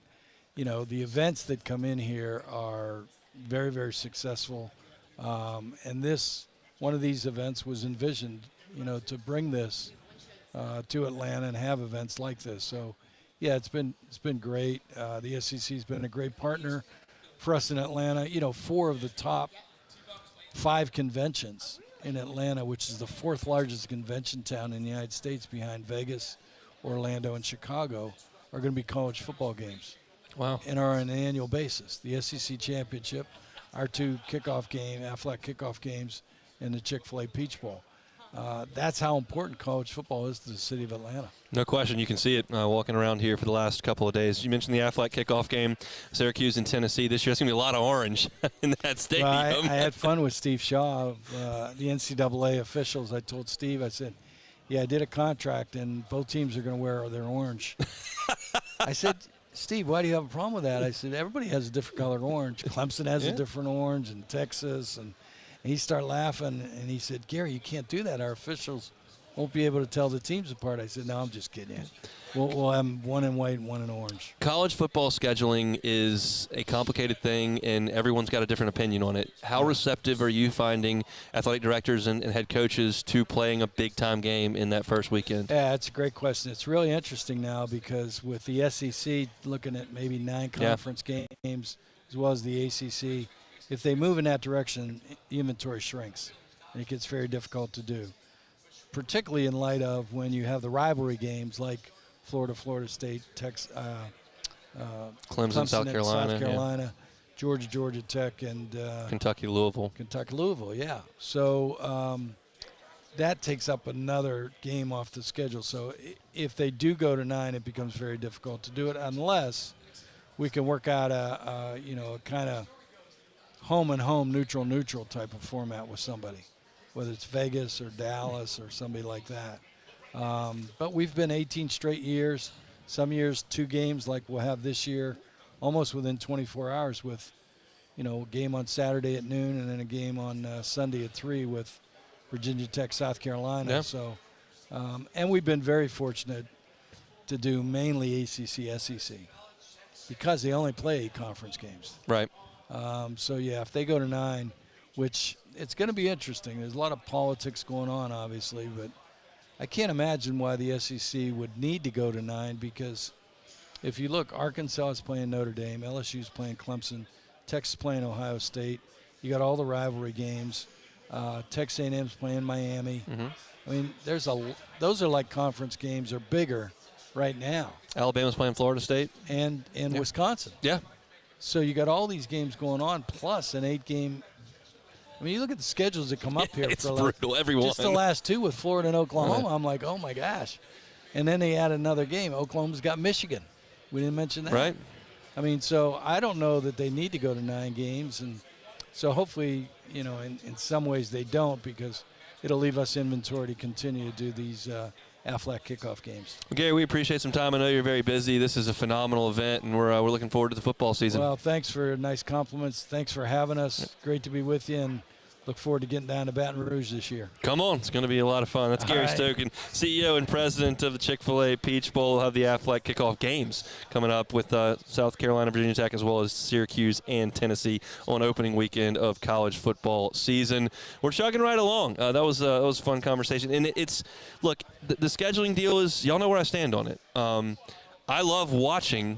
the events that come in here are very, very successful. And one of these events was envisioned, to bring this to Atlanta and have events like this. So, yeah, it's been great. The SEC's been a great partner for us in Atlanta. 4 of the top 5 conventions in Atlanta, which is the 4th largest convention town in the United States behind Vegas, Orlando, and Chicago, are going to be college football games. Wow. And are on an annual basis. The SEC Championship, our 2 Aflac kickoff games, and the Chick-fil-A Peach Bowl. That's how important college football is to the city of Atlanta. No question. You can see it walking around here for the last couple of days. You mentioned the Aflac kickoff game, Syracuse and Tennessee. This year, there's going to be a lot of orange in that stadium. Well, I had fun with Steve Shaw of the NCAA officials. I told Steve, I said, I did a contract, and both teams are going to wear their orange. I said, Steve, why do you have a problem with that? I said, everybody has a different colored orange. Clemson has a different orange, and Texas, and he started laughing, and he said, Gary, you can't do that. Our officials won't be able to tell the teams apart. I said, no, I'm just kidding you. We'll have one in white and one in orange. College football scheduling is a complicated thing, and everyone's got a different opinion on it. How receptive are you finding athletic directors and head coaches to playing a big-time game in that first weekend? Yeah, it's a great question. It's really interesting now because with the SEC looking at maybe 9 conference games as well as the ACC, if they move in that direction, the inventory shrinks, and it gets very difficult to do, particularly in light of when you have the rivalry games like Florida State, Clemson, South Carolina, Georgia Tech, and Kentucky, Louisville, yeah. So that takes up another game off the schedule. So if they do go to 9, it becomes very difficult to do it unless we can work out a kind of home and home, neutral type of format with somebody, whether it's Vegas or Dallas or somebody like that. But we've been 18 straight years, some years 2 games like we'll have this year, almost within 24 hours with, a game on Saturday at noon and then a game on Sunday at 3 with Virginia Tech, South Carolina. Yeah. So, and we've been very fortunate to do mainly ACC, SEC because they only play 8 conference games. Right. So, yeah, if they go to 9, which it's going to be interesting. There's a lot of politics going on, obviously, but I can't imagine why the SEC would need to go to 9 because if you look, Arkansas is playing Notre Dame, LSU is playing Clemson, Texas playing Ohio State. You got all the rivalry games. Texas A&M's playing Miami. Mm-hmm. I mean, those are like conference games or bigger right now. Alabama's playing Florida State. And Wisconsin. Yeah. So you got all these games going on, plus an 8-game. I mean, you look at the schedules that come up here. It's for brutal, everyone. Just the last 2 with Florida and Oklahoma. Right. I'm like, oh, my gosh. And then they add another game. Oklahoma's got Michigan. We didn't mention that. Right. I mean, so I don't know that they need to go to 9 games. And so hopefully, in some ways they don't because it'll leave us inventory to continue to do these Aflac kickoff games. Well, Gary, we appreciate some time. I know you're very busy. This is a phenomenal event, and we're looking forward to the football season. Well, thanks for nice compliments. Thanks for having us. Great to be with you, and look forward to getting down to Baton Rouge this year. Come on. It's going to be a lot of fun. That's Gary Stokin, CEO and president of the Chick-fil-A Peach Bowl. We'll have the Aflac kickoff games coming up with South Carolina, Virginia Tech, as well as Syracuse and Tennessee on opening weekend of college football season. We're chugging right along. That was a fun conversation. And look, the scheduling deal is, y'all know where I stand on it. I love watching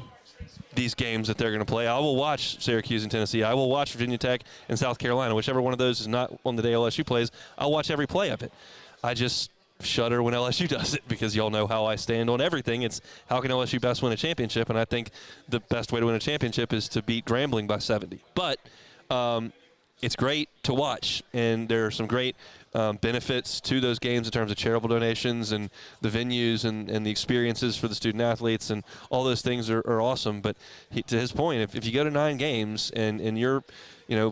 these games that they're going to play. I will watch Syracuse and Tennessee. I will watch Virginia Tech and South Carolina. Whichever one of those is not on the day LSU plays, I'll watch every play of it. I just shudder when LSU does it because y'all know how I stand on everything. It's how can LSU best win a championship, and I think the best way to win a championship is to beat Grambling by 70. But it's great to watch, and there are some great benefits to those games in terms of charitable donations and the venues and the experiences for the student athletes, and all those things are awesome. But to his point, if you go to 9 games and you're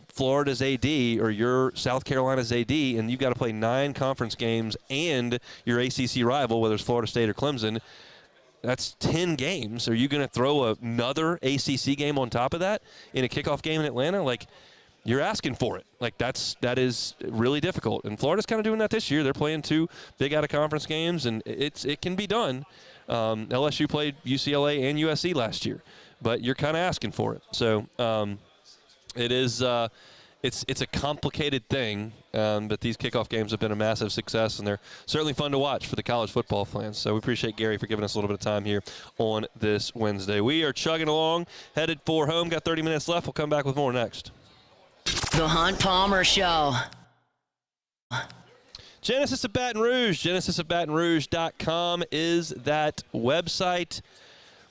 Florida's AD or you're South Carolina's AD and you've got to play 9 conference games and your ACC rival, whether it's Florida State or Clemson, that's 10 games. Are you going to throw another ACC game on top of that in a kickoff game in Atlanta? Like, you're asking for it. Like, that is really difficult. And Florida's kind of doing that this year. They're playing 2 big out-of-conference games, and it can be done. LSU played UCLA and USC last year, but you're kind of asking for it. So it is it's a complicated thing, but these kickoff games have been a massive success, and they're certainly fun to watch for the college football fans. So we appreciate Gary for giving us a little bit of time here on this Wednesday. We are chugging along, headed for home. Got 30 minutes left. We'll come back with more next. The Hunt Palmer Show. Genesis of Baton Rouge. GenesisofBatonRouge.com is that website.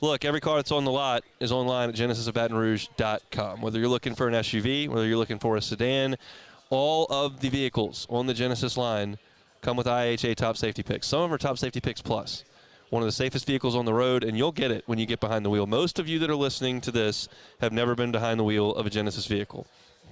Look, every car that's on the lot is online at GenesisofBatonRouge.com. Whether you're looking for an SUV, whether you're looking for a sedan, all of the vehicles on the Genesis line come with IHA Top Safety Picks. Some of them are Top Safety Picks Plus. One of the safest vehicles on the road, and you'll get it when you get behind the wheel. Most of you that are listening to this have never been behind the wheel of a Genesis vehicle.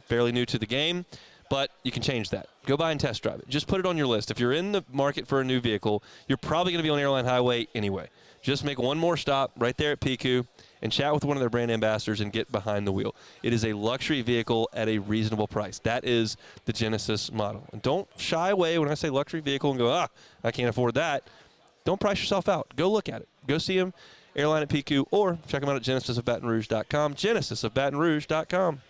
Fairly new to the game, but you can change that. Go by and test drive it. Just put it on your list. If you're in the market for a new vehicle, you're probably going to be on Airline Highway anyway. Just make one more stop right there at PQ and chat with one of their brand ambassadors and get behind the wheel. It is a luxury vehicle at a reasonable price. That is the Genesis model. And don't shy away when I say luxury vehicle and go, I can't afford that. Don't price yourself out. Go look at it. Go see them, Airline at PQ, or check them out at GenesisofBatonRouge.com. GenesisofBatonRouge.com.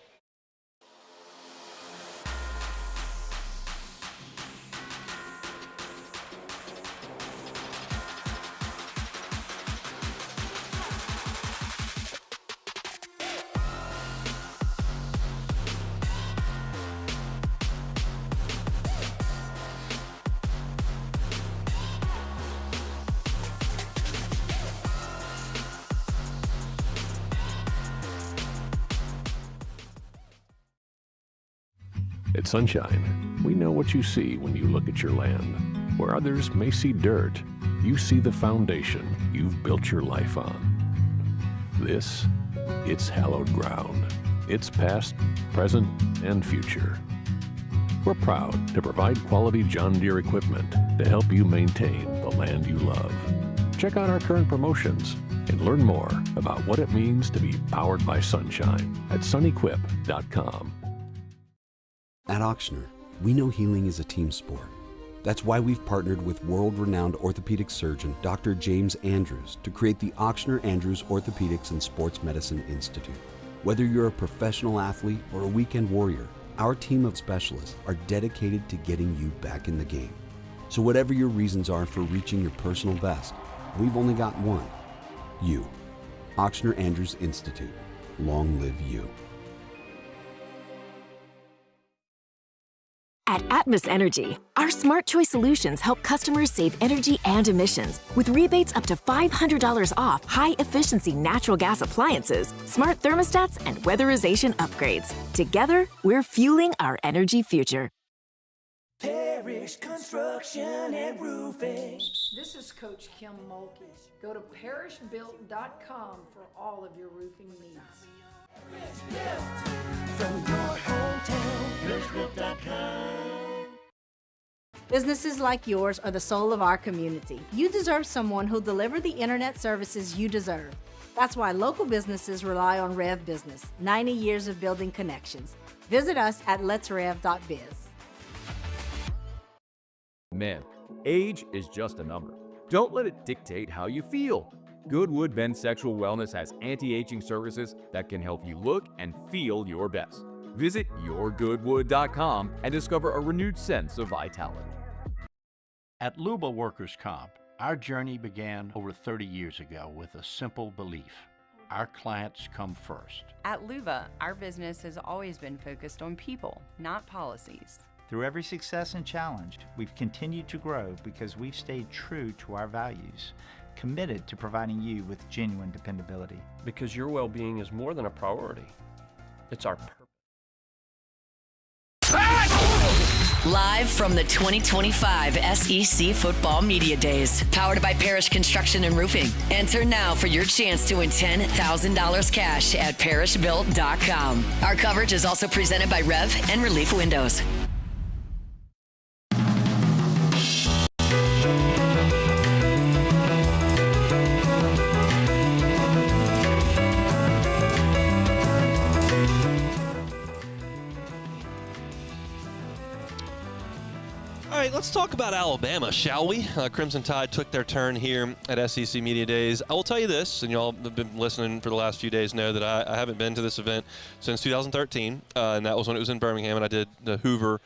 At Sunshine, we know what you see when you look at your land. Where others may see dirt, you see the foundation you've built your life on. It's hallowed ground. It's past, present, and future. We're proud to provide quality John Deere equipment to help you maintain the land you love. Check out our current promotions and learn more about what it means to be powered by sunshine at sunequip.com. At Ochsner, we know healing is a team sport. That's why we've partnered with world-renowned orthopedic surgeon Dr. James Andrews to create the Ochsner Andrews Orthopedics and Sports Medicine Institute. Whether you're a professional athlete or a weekend warrior, our team of specialists are dedicated to getting you back in the game. So whatever your reasons are for reaching your personal best, we've only got one: you. Ochsner Andrews Institute. Long live you. At Atmos Energy, our Smart Choice solutions help customers save energy and emissions with rebates up to $500 off high-efficiency natural gas appliances, smart thermostats, and weatherization upgrades. Together, we're fueling our energy future. Parish Construction and Roofing. This is Coach Kim Mulkey. Go to parishbuilt.com for all of your roofing needs. From your hometown, parishbuilt.com. Businesses like yours are the soul of our community. You deserve someone who'll deliver the internet services you deserve. That's why local businesses rely on Rev Business. 90 years of building connections. Visit us at letsrev.biz. Men, age is just a number. Don't let it dictate how you feel. Goodwood Men's Sexual Wellness has anti-aging services that can help you look and feel your best. Visit yourgoodwood.com and discover a renewed sense of vitality. At Luba Workers' Comp, our journey began over 30 years ago with a simple belief: our clients come first. At Luba, our business has always been focused on people, not policies. Through every success and challenge, we've continued to grow because we've stayed true to our values, committed to providing you with genuine dependability. Because your well-being is more than a priority. It's our purpose. Live from the 2025 SEC Football Media Days, powered by Parish Construction and Roofing. Enter now for your chance to win $10,000 cash at parishbuilt.com. Our coverage is also presented by Rev and Relief Windows. All right, let's talk about Alabama, shall we? Crimson Tide took their turn here at SEC Media Days. I will tell you this, and y'all have been listening for the last few days know that I haven't been to this event since 2013, and that was when it was in Birmingham, and I did the Hoover.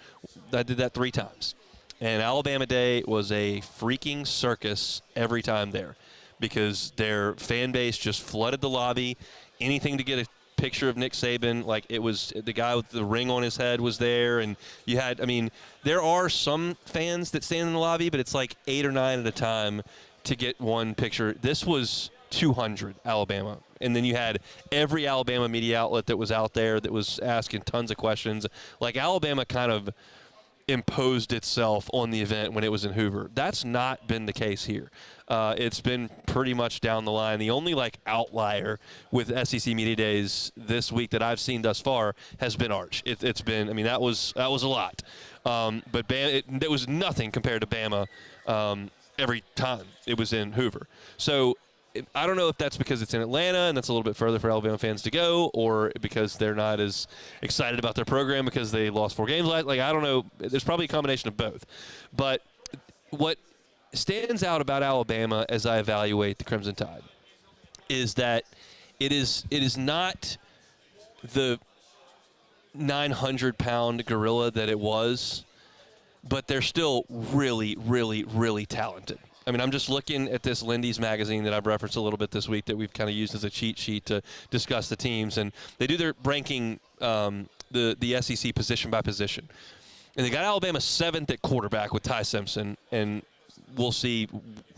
I did that 3 times. And Alabama Day was a freaking circus every time there because their fan base just flooded the lobby. Anything to get a picture of Nick Saban, like it was the guy with the ring on his head was there, and you had, I mean, there are some fans that stand in the lobby, but it's like 8 or 9 at a time to get one picture. This was 200 Alabama, and then you had every Alabama media outlet that was out there that was asking tons of questions. Like Alabama kind of imposed itself on the event when it was in Hoover. That's not been the case here. It's been pretty much down the line. The only like outlier with SEC Media Days this week that I've seen thus far has been Arch. It's been, I mean, that was a lot. But Bama, it was nothing compared to Bama every time it was in Hoover. So I don't know if that's because it's in Atlanta and that's a little bit further for Alabama fans to go, or because they're not as excited about their program because they lost 4 games. Like, I don't know. There's probably a combination of both. But what stands out about Alabama as I evaluate the Crimson Tide is that it is not the 900-pound gorilla that it was, but they're still really, really, really talented. I mean, I'm just looking at this Lindy's magazine that I've referenced a little bit this week that we've kind of used as a cheat sheet to discuss the teams, and they do their ranking the SEC position by position. And they got Alabama 7th at quarterback with Ty Simpson, and we'll see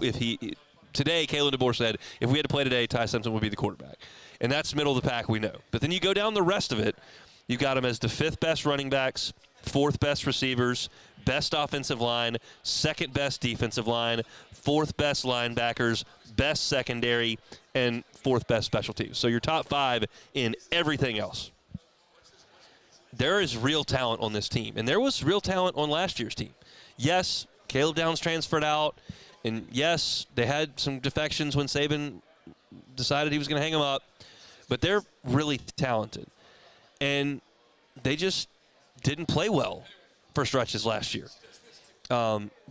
if he – today, Kalen DeBoer said, if we had to play today, Ty Simpson would be the quarterback. And that's middle of the pack, we know. But then you go down the rest of it, you've got them as the 5th best running backs, 4th best receivers, best offensive line, 2nd best defensive line, 4th best linebackers, best secondary, and 4th best special teams. So your top 5 in everything else. there is real talent on this team, and there was real talent on last year's team. Yes, Caleb Downs transferred out, and yes, they had some defections when Saban decided he was going to hang them up, but they're really talented. And they just didn't play well for stretches last year.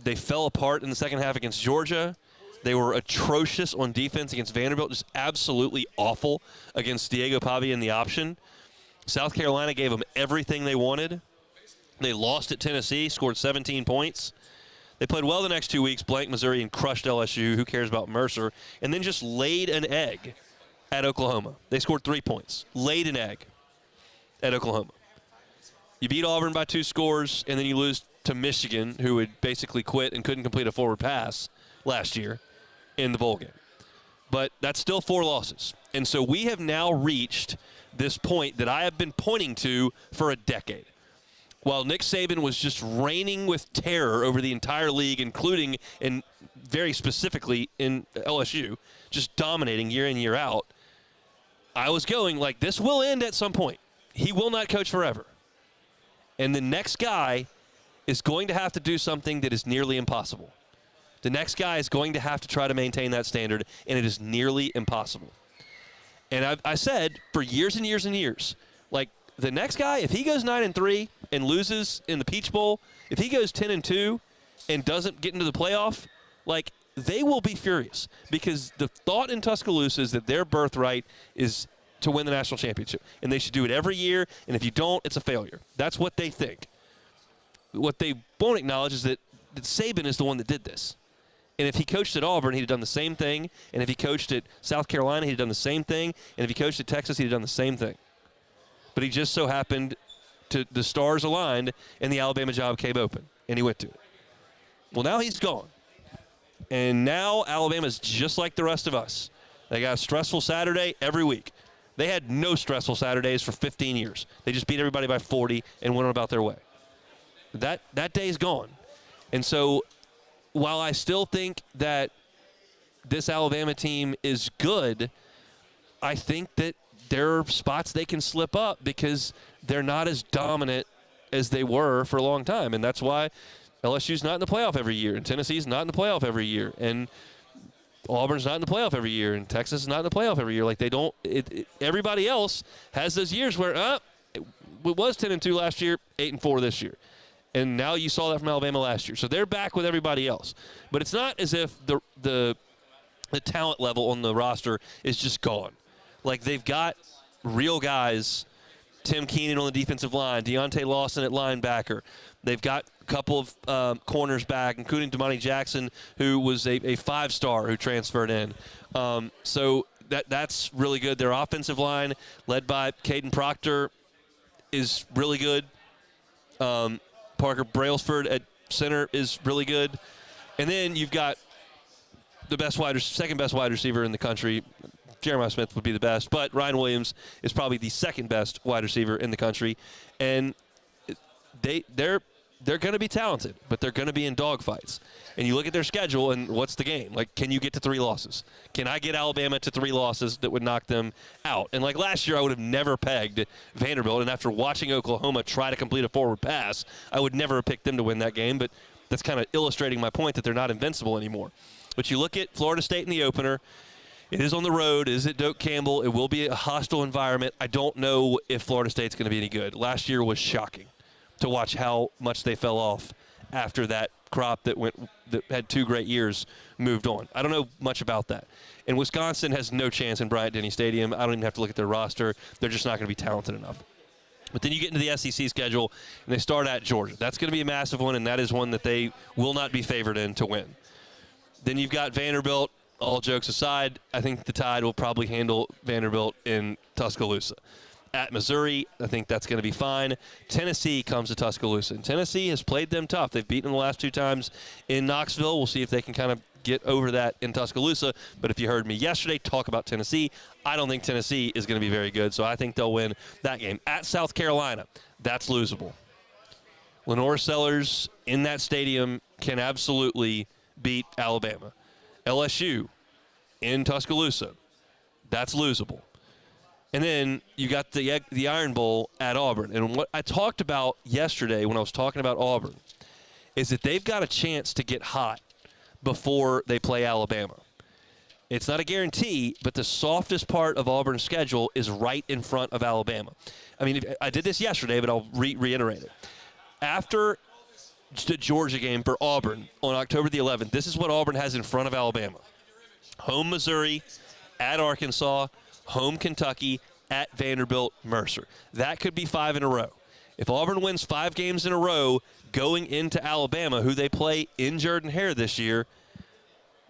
They fell apart in the second half against Georgia. They were atrocious on defense against Vanderbilt, just absolutely awful against Diego Pavia in the option. South Carolina gave them everything they wanted. They lost at Tennessee, scored 17 points. They played well the next 2 weeks, blanked Missouri and crushed LSU. Who cares about Mercer? And then just laid an egg at Oklahoma. They scored 3 points, laid an egg at Oklahoma. You beat Auburn by 2 scores, and then you lose to Michigan, who had basically quit and couldn't complete a forward pass last year in the bowl game. But that's still 4 losses. And so we have now reached this point that I have been pointing to for a decade. While Nick Saban was just reigning with terror over the entire league, including and very specifically in LSU, just dominating year in, year out, I was going like, this will end at some point. He will not coach forever. And the next guy is going to have to do something that is nearly impossible. The next guy is going to have to try to maintain that standard, and it is nearly impossible. And I said for years and years and years, like, the next guy, if he goes 9-3 and loses in the Peach Bowl, if he goes 10-2 and doesn't get into the playoff, like, they will be furious, because the thought in Tuscaloosa is that their birthright is to win the national championship, and they should do it every year, and if you don't, it's a failure. That's what they think. What they won't acknowledge is that Saban is the one that did this. And if he coached at Auburn, he'd have done the same thing. And if he coached at South Carolina, he'd have done the same thing. And if he coached at Texas, he'd have done the same thing. But he just so happened to the stars aligned, and the Alabama job came open, and he went to it. Well, now he's gone. And now Alabama's just like the rest of us. They got a stressful Saturday every week. They had no stressful Saturdays for 15 years. They just beat everybody by 40 and went on about their way. That day is gone. And so while I still think that this Alabama team is good, I think that there are spots they can slip up because they're not as dominant as they were for a long time. And that's why LSU's not in the playoff every year, and Tennessee's not in the playoff every year, and Auburn's not in the playoff every year, and Texas is not in the playoff every year. Like, they don't everybody else has those years where it was 10-2 last year, 8-4 this year. And now you saw that from Alabama last year. So they're back with everybody else. But it's not as if the talent level on the roster is just gone. Like, they've got real guys, Tim Keenan on the defensive line, Deontay Lawson at linebacker. They've got a couple of corners back, including Damani Jackson, who was a 5-star who transferred in. So that's really good. Their offensive line, led by Caden Proctor, is really good. Parker Brailsford at center is really good. And then you've got the second best wide receiver in the country. Jeremiah Smith would be the best, but Ryan Williams is probably the second best wide receiver in the country. And they're going to be talented, but they're going to be in dogfights. And you look at their schedule, and what's the game? Like, can you get to 3 losses? Can I get Alabama to 3 losses that would knock them out? And like last year, I would have never pegged Vanderbilt, and after watching Oklahoma try to complete a forward pass, I would never have picked them to win that game, but that's kind of illustrating my point that they're not invincible anymore. But you look at Florida State in the opener. It is on the road. It is at Doak Campbell. It will be a hostile environment. I don't know if Florida State's going to be any good. Last year was shocking to watch how much they fell off after that crop that had 2 great years moved on. I don't know much about that. And Wisconsin has no chance in Bryant-Denny Stadium. I don't even have to look at their roster. They're just not going to be talented enough. But then you get into the SEC schedule, and they start at Georgia. That's going to be a massive one, and that is one that they will not be favored in to win. Then you've got Vanderbilt. All jokes aside, I think the Tide will probably handle Vanderbilt in Tuscaloosa. At Missouri, I think that's going to be fine. Tennessee comes to Tuscaloosa, and Tennessee has played them tough. They've beaten them the last 2 times in Knoxville. We'll see if they can kind of get over that in Tuscaloosa. But if you heard me yesterday talk about Tennessee, I don't think Tennessee is going to be very good, so I think they'll win that game. At South Carolina, that's losable. Lenore Sellers in that stadium can absolutely beat Alabama. LSU in Tuscaloosa, that's losable. And then you got the Iron Bowl at Auburn. And what I talked about yesterday when I was talking about Auburn is that they've got a chance to get hot before they play Alabama. It's not a guarantee, but the softest part of Auburn's schedule is right in front of Alabama. I mean, I did this yesterday, but I'll reiterate it. After the Georgia game for Auburn on October the 11th, this is what Auburn has in front of Alabama. Home Missouri, at Arkansas, home Kentucky, at Vanderbilt, Mercer. That could be 5 in a row. If Auburn wins 5 games in a row going into Alabama, who they play in Jordan-Hare this year,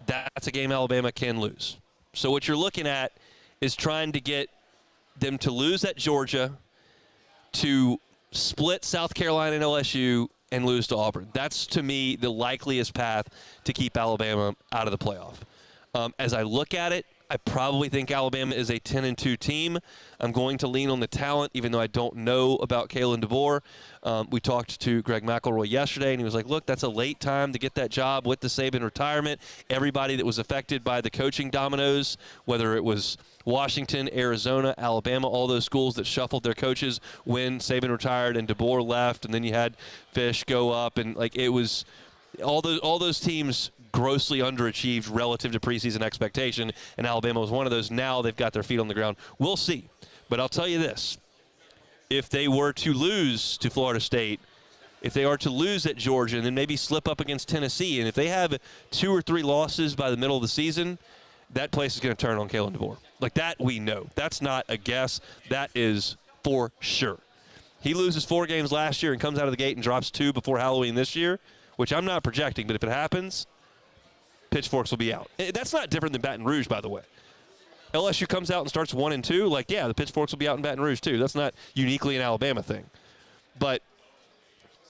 that's a game Alabama can lose. So what you're looking at is trying to get them to lose at Georgia, to split South Carolina and LSU, and lose to Auburn. That's, to me, the likeliest path to keep Alabama out of the playoff. As I look at it, I probably think Alabama is a 10-2 team. I'm going to lean on the talent, even though I don't know about Kalen DeBoer. We talked to Greg McElroy yesterday, and he was like, look, that's a late time to get that job with the Saban retirement. Everybody that was affected by the coaching dominoes, whether it was Washington, Arizona, Alabama, all those schools that shuffled their coaches when Saban retired and DeBoer left, and then you had Fish go up, and like it was all those teams grossly underachieved relative to preseason expectation, and Alabama was one of those. Now they've got their feet on the ground. We'll see. But I'll tell you this. If they were to lose to Florida State, if they are to lose at Georgia, and then maybe slip up against Tennessee, and if they have 2 or 3 losses by the middle of the season, that place is going to turn on Kalen DeBoer. Like that we know. That's not a guess. That is for sure. He loses 4 games last year and comes out of the gate and drops 2 before Halloween this year, which I'm not projecting, but if it happens, pitchforks will be out. That's not different than Baton Rouge, by the way. LSU comes out and starts 1-2, like, yeah, the pitchforks will be out in Baton Rouge too. That's not uniquely an Alabama thing. But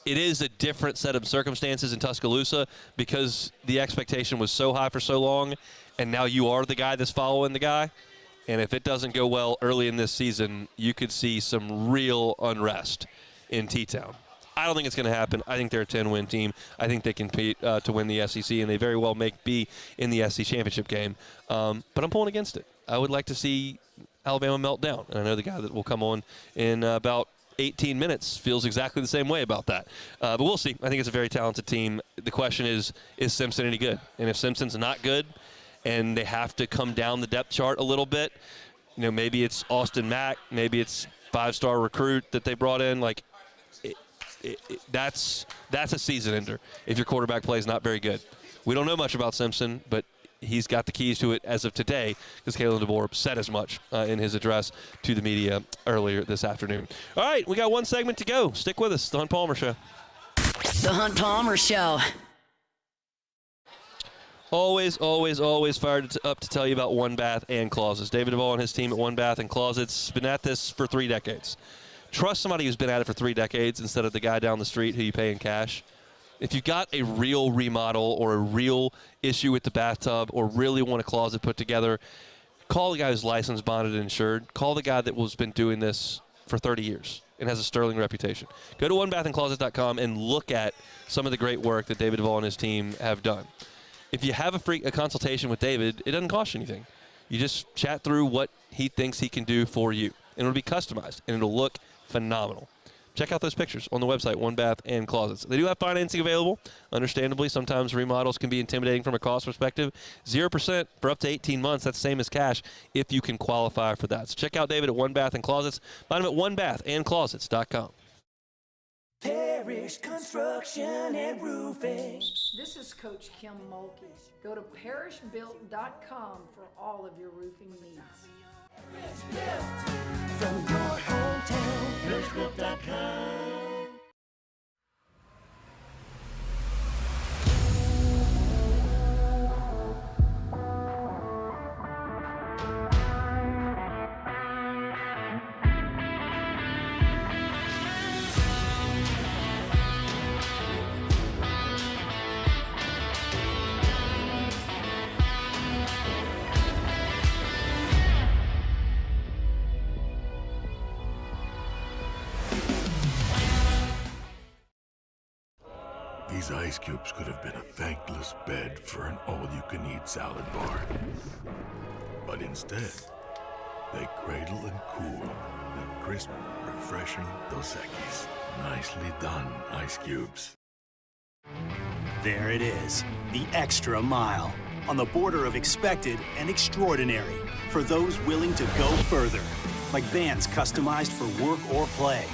it is a different set of circumstances in Tuscaloosa because the expectation was so high for so long, and now you are the guy that's following the guy. And if it doesn't go well early in this season, you could see some real unrest in T-Town. I don't think it's going to happen. I think they're a 10-win team. I think they can compete to win the SEC, and they very well may be in the SEC championship game. But I'm pulling against it. I would like to see Alabama melt down. And I know the guy that will come on in about 18 minutes feels exactly the same way about that. But we'll see. I think it's a very talented team. The question is Simpson any good? And if Simpson's not good and they have to come down the depth chart a little bit, you know, maybe it's Austin Mack, maybe it's 5-star recruit that they brought in, like, that's a season ender if your quarterback play is not very good. We don't know much about Simpson, but he's got the keys to it as of today because Kalen DeBoer said as much in his address to the media earlier this afternoon. All right, we got 1 segment to go. Stick with us. The Hunt Palmer Show. The Hunt Palmer Show. Always fired up to tell you about One Bath and Closets. David Duvall and his team at One Bath and Closets been at this for 3 decades. Trust somebody who's been at it for 3 decades instead of the guy down the street who you pay in cash. If you've got a real remodel or a real issue with the bathtub or really want a closet put together, call the guy who's licensed, bonded, and insured. Call the guy that has been doing this for 30 years and has a sterling reputation. Go to onebathandcloset.com and look at some of the great work that David Duvall and his team have done. If you have a consultation with David, it doesn't cost you anything. You just chat through what he thinks he can do for you. And it'll be customized, and it'll look phenomenal. Check out those pictures on the website, One Bath and Closets. They do have financing available. Understandably, sometimes remodels can be intimidating from a cost perspective. 0% for up to 18 months. That's the same as cash if you can qualify for that. So check out David at One Bath and Closets. Find him at onebathandclosets.com. Parish Construction and Roofing. This is Coach Kim Mulkey. Go to parishbuilt.com for all of your roofing needs. From your hometown, parishbuilt.com. These ice cubes could have been a thankless bed for an all-you-can-eat salad bar. But instead, They cradle and cool. They're crisp, refreshing Dos Equis. Nicely done, Ice Cubes. There it is, the extra mile. On the border of expected and extraordinary for those willing to go further. Like vans customized for work or play.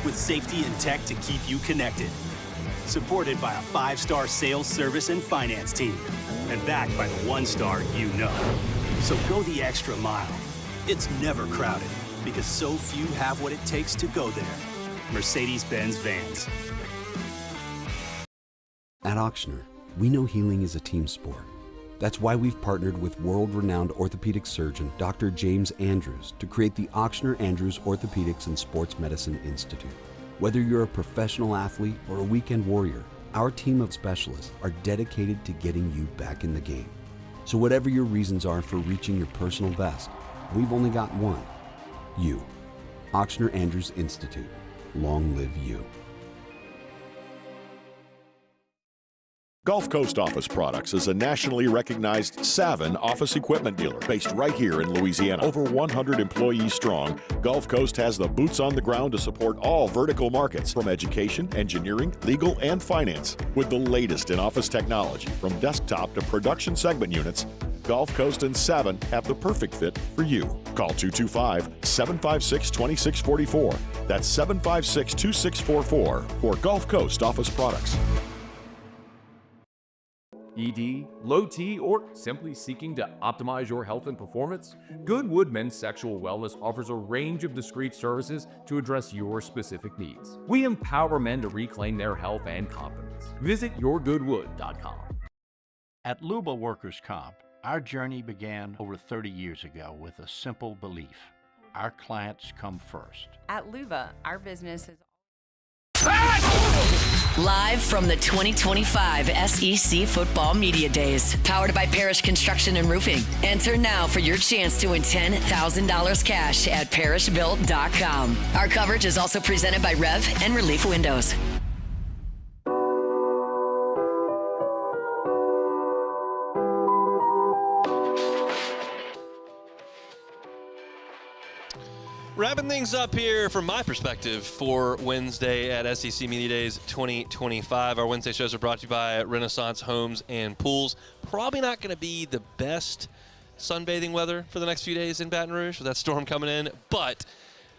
With safety and tech to keep you connected. Supported by a 5-star sales, service, and finance team. And backed by the 1-star you know. So go the extra mile. It's never crowded because so few have what it takes to go there. Mercedes-Benz Vans. At Auctioner, we know healing is a team sport. That's why we've partnered with world-renowned orthopedic surgeon Dr. James Andrews to create the Auctioner Andrews Orthopedics and Sports Medicine Institute. Whether you're a professional athlete or a weekend warrior, our team of specialists are dedicated to getting you back in the game. So whatever your reasons are for reaching your personal best, we've only got one. You. Auctioner Andrews Institute. Long live you. Gulf Coast Office Products is a nationally recognized Savin office equipment dealer based right here in Louisiana. Over 100 employees strong, Gulf Coast has the boots on the ground to support all vertical markets from education, engineering, legal, and finance. With the latest in office technology from desktop to production segment units, Gulf Coast and Savin have the perfect fit for you. Call 225-756-2644. That's 756-2644 for Gulf Coast Office Products. ED, low T, or simply seeking to optimize your health and performance? Goodwood Men's Sexual Wellness offers a range of discreet services to address your specific needs. We empower men to reclaim their health and confidence. Visit yourgoodwood.com. At Luba Workers' Comp, our journey began over 30 years ago with a simple belief. Our clients come first. At Luba, our business is Live from the 2025 SEC Football Media Days, powered by Parish Construction and Roofing. Enter now for your chance to win $10,000 cash at parishbuilt.com. Our coverage is also presented by Rev and Relief Windows. Wrapping things up here from my perspective for Wednesday at SEC Media Days 2025. Our Wednesday shows are brought to you by Renaissance Homes and Pools. Probably not going to be the best sunbathing weather for the next few days in Baton Rouge with that storm coming in, but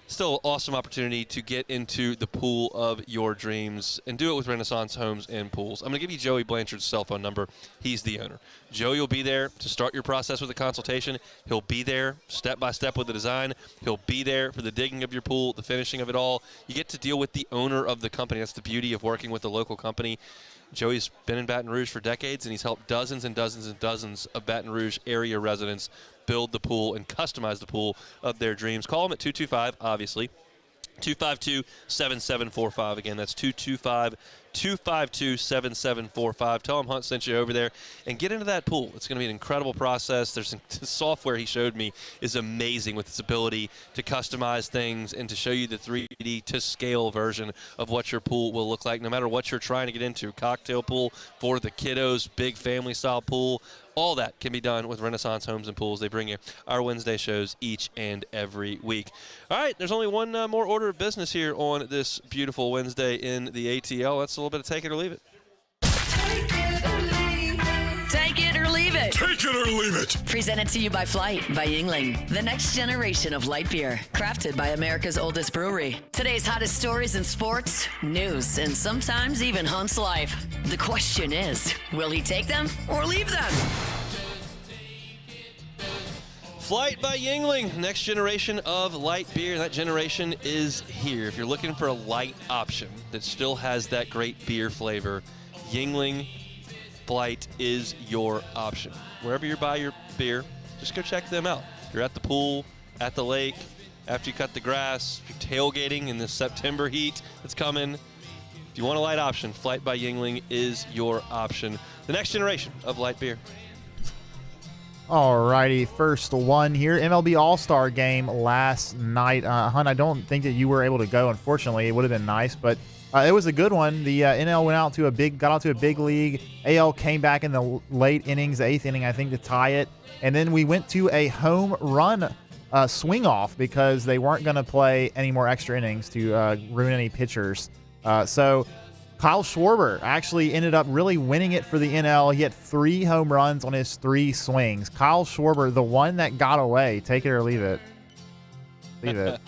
still an awesome opportunity to get into the pool of your dreams and do it with Renaissance Homes and Pools. I'm going to give you Joey Blanchard's cell phone number. He's the owner. Joey will be there to start your process with a consultation. He'll be there step by step with the design. He'll be there for the digging of your pool, the finishing of it all. You get to deal with the owner of the company. That's the beauty of working with a local company. Joey's been in Baton Rouge for decades, and he's helped dozens and dozens and dozens of Baton Rouge area residents build the pool and customize the pool of their dreams. Call him at 225, obviously, 252-7745. Again, that's 225-252-7745. Tell him Hunt sent you over there and get into that pool. It's going to be an incredible process. There's some software he showed me is amazing with its ability to customize things and to show you the 3D to scale version of what your pool will look like no matter what you're trying to get into. Cocktail pool for the kiddos, big family style pool. All that can be done with Renaissance Homes and Pools. They bring you our Wednesday shows each and every week. All right, there's only one more order of business here on this beautiful Wednesday in the ATL. That's a little bit of take it or leave it. Take it or leave it. Take it or leave it. Presented to you by Flight by Yingling, the next generation of light beer, crafted by America's oldest brewery. Today's hottest stories in sports, news, and sometimes even Hunt's life. The question is, will he take them or leave them? Flight by Yingling, next generation of light beer. That generation is here. If you're looking for a light option that still has that great beer flavor, Yingling Flight is your option. Wherever you buy your beer, just go check them out. You're at the pool, at the lake, after you cut the grass, if you're tailgating in this September heat that's coming. If you want a light option, Flight by Yingling is your option. The next generation of light beer. All righty, first one here. MLB All-Star Game last night. Hunt, I don't think that you were able to go, unfortunately. It would have been nice, but it was a good one. The NL got out to a big league. AL came back in the late innings, the 8th inning, I think, to tie it. And then we went to a home run swing off because they weren't going to play any more extra innings to ruin any pitchers. So Kyle Schwarber actually ended up really winning it for the NL. He had 3 home runs on his 3 swings. Kyle Schwarber, the one that got away. Take it or leave it. Leave it.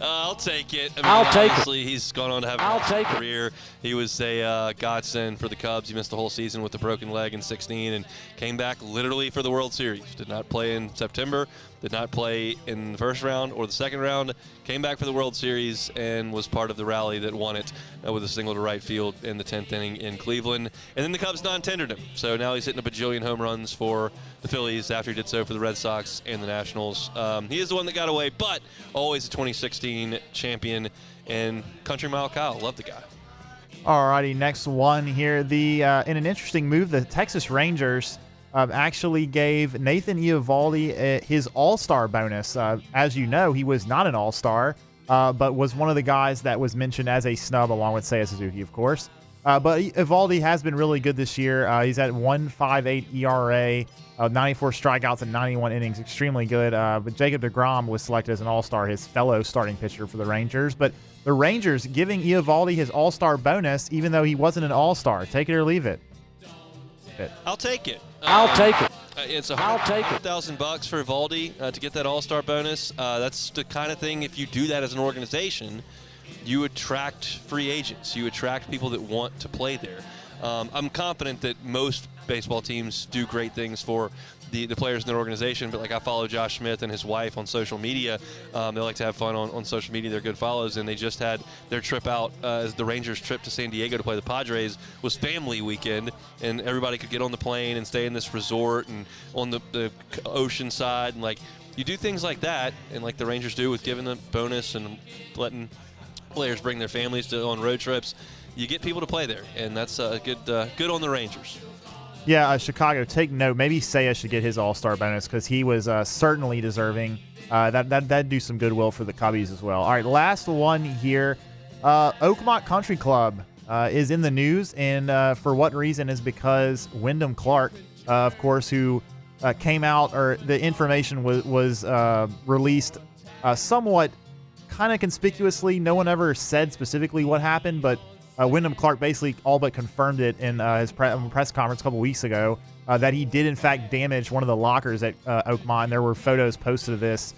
I'll take it. I mean, I'll take it. obviously, he's gone on to have a great career. He was a godsend for the Cubs. He missed the whole season with a broken leg in 16 and came back literally for the World Series. Did not play in September, did not play in the first round or the second round, came back for the World Series and was part of the rally that won it with a single to right field in the 10th inning in Cleveland. And then the Cubs non-tendered him. So now he's hitting a bajillion home runs for the Phillies after he did so for the Red Sox and the Nationals. He is the one that got away, but always a 2016 champion and Country Mile Kyle. Love the guy. Alrighty, next one here. In an interesting move, the Texas Rangers actually gave Nathan Eovaldi his All-Star bonus. As you know, he was not an All-Star, but was one of the guys that was mentioned as a snub, along with Seiya Suzuki, of course. But Eovaldi has been really good this year. He's at 1.58 ERA, 94 strikeouts and 91 innings, extremely good. But Jacob deGrom was selected as an All-Star, his fellow starting pitcher for the Rangers. But the Rangers giving Eovaldi his All-Star bonus, even though he wasn't an All-Star. Take it or leave it. I'll take it. I'll take it. It's I'll take it. $100,000 for Eovaldi to get that All-Star bonus. That's the kind of thing, if you do that as an organization, you attract free agents. You attract people that want to play there. I'm confident that most baseball teams do great things for the players in their organization, but like I follow Josh Smith and his wife on social media. They like to have fun on social media. They're good follows, and they just had their trip out as the Rangers' trip to San Diego to play the Padres was family weekend, and everybody could get on the plane and stay in this resort and on the ocean side, and like you do things like that, and like the Rangers do with giving the bonus and letting players bring their families on road trips. You get people to play there, and that's good on the Rangers. Yeah, Chicago, take note. Maybe Seiya should get his All-Star bonus because he was certainly deserving. That'd do some goodwill for the Cubbies as well. All right, last one here. Oakmont Country Club is in the news, and for what reason is because Wyndham Clark, of course, who came out, or the information was released somewhat kind of conspicuously. No one ever said specifically what happened, but Wyndham Clark basically all but confirmed it in his press conference a couple weeks ago that he did in fact damage one of the lockers at Oakmont. There were photos posted of this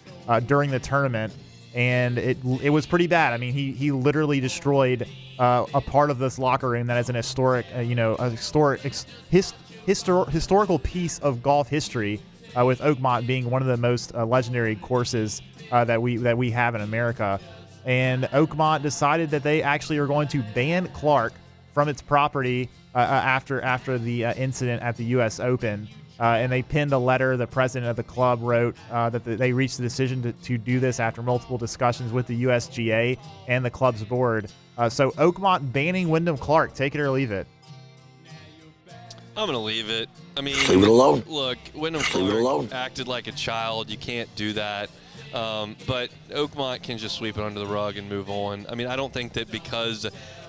during the tournament, and it was pretty bad. I mean, he literally destroyed a part of this locker room that is an historic, historical piece of golf history, with Oakmont being one of the most legendary courses that we have in America. And Oakmont decided that they actually are going to ban Clark from its property after the incident at the U.S. Open. And they pinned a letter. The president of the club wrote that they reached the decision to do this after multiple discussions with the USGA and the club's board. So Oakmont banning Wyndham Clark. Take it or leave it. I'm going to leave it. I mean, leave it alone. Look, Wyndham Clark acted like a child. You can't do that. But Oakmont can just sweep it under the rug and move on. I mean, I don't think that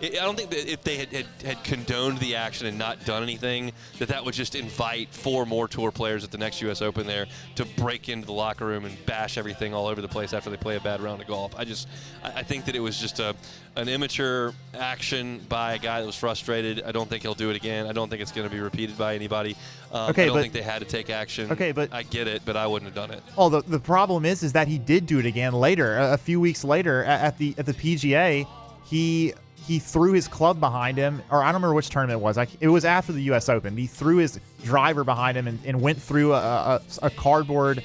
if they had condoned the action and not done anything, that would just invite 4 more tour players at the next U.S. Open there to break into the locker room and bash everything all over the place after they play a bad round of golf. I think that it was just an immature action by a guy that was frustrated. I don't think he'll do it again. I don't think it's going to be repeated by anybody. I don't think they had to take action. Okay, but I get it, but I wouldn't have done it. Oh, the problem is that he did do it again later. A few weeks later at the PGA, he threw his club behind him, or I don't remember which tournament it was. It was after the U.S. Open. He threw his driver behind him and went through a cardboard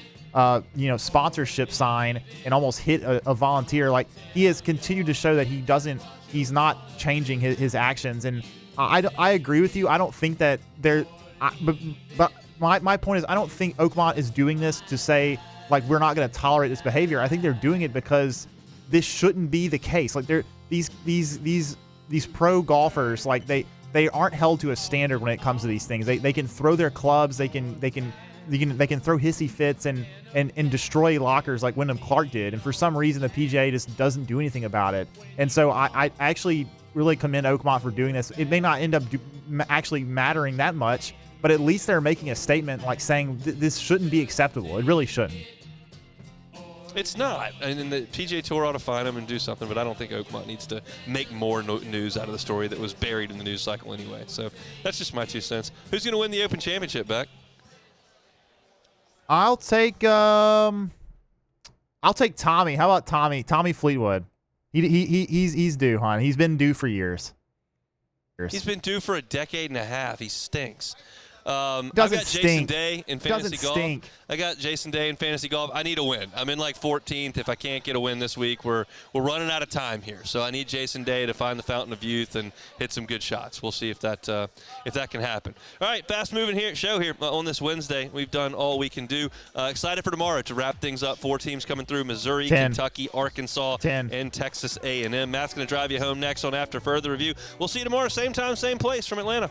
sponsorship sign and almost hit a volunteer. Like, he has continued to show that he's not changing his actions. And I agree with you. I don't think that but my point is, I don't think Oakmont is doing this to say, like, we're not going to tolerate this behavior. I think they're doing it because this shouldn't be the case. Like, these pro golfers, like, they aren't held to a standard when it comes to these things. They can throw their clubs, they can throw hissy fits and destroy lockers like Wyndham Clark did. And for some reason, the PGA just doesn't do anything about it. And so I actually really commend Oakmont for doing this. It may not end up actually mattering that much, but at least they're making a statement, like saying this shouldn't be acceptable. It really shouldn't. It's not. And then the PGA Tour ought to find him and do something, but I don't think Oakmont needs to make more news out of the story that was buried in the news cycle anyway. So that's just my 2 cents. Who's going to win the Open Championship, Beck? I'll take Tommy. How about Tommy? Tommy Fleetwood. He's due, hon. He's been due for years. He's been due for a decade and a half. He stinks. Doesn't I got stink. Jason Day in fantasy Doesn't golf. stink. I got Jason Day in fantasy golf. I need a win. I'm in like 14th. If I can't get a win this week, we're running out of time here. So I need Jason Day to find the fountain of youth and hit some good shots. We'll see if that can happen. All right, fast moving show here on this Wednesday. We've done all we can do. Excited for tomorrow to wrap things up. 4 teams coming through: Missouri, 10. Kentucky, Arkansas, 10. and Texas A&M. Matt's going to drive you home next on After Further Review. We'll see you tomorrow, same time, same place from Atlanta.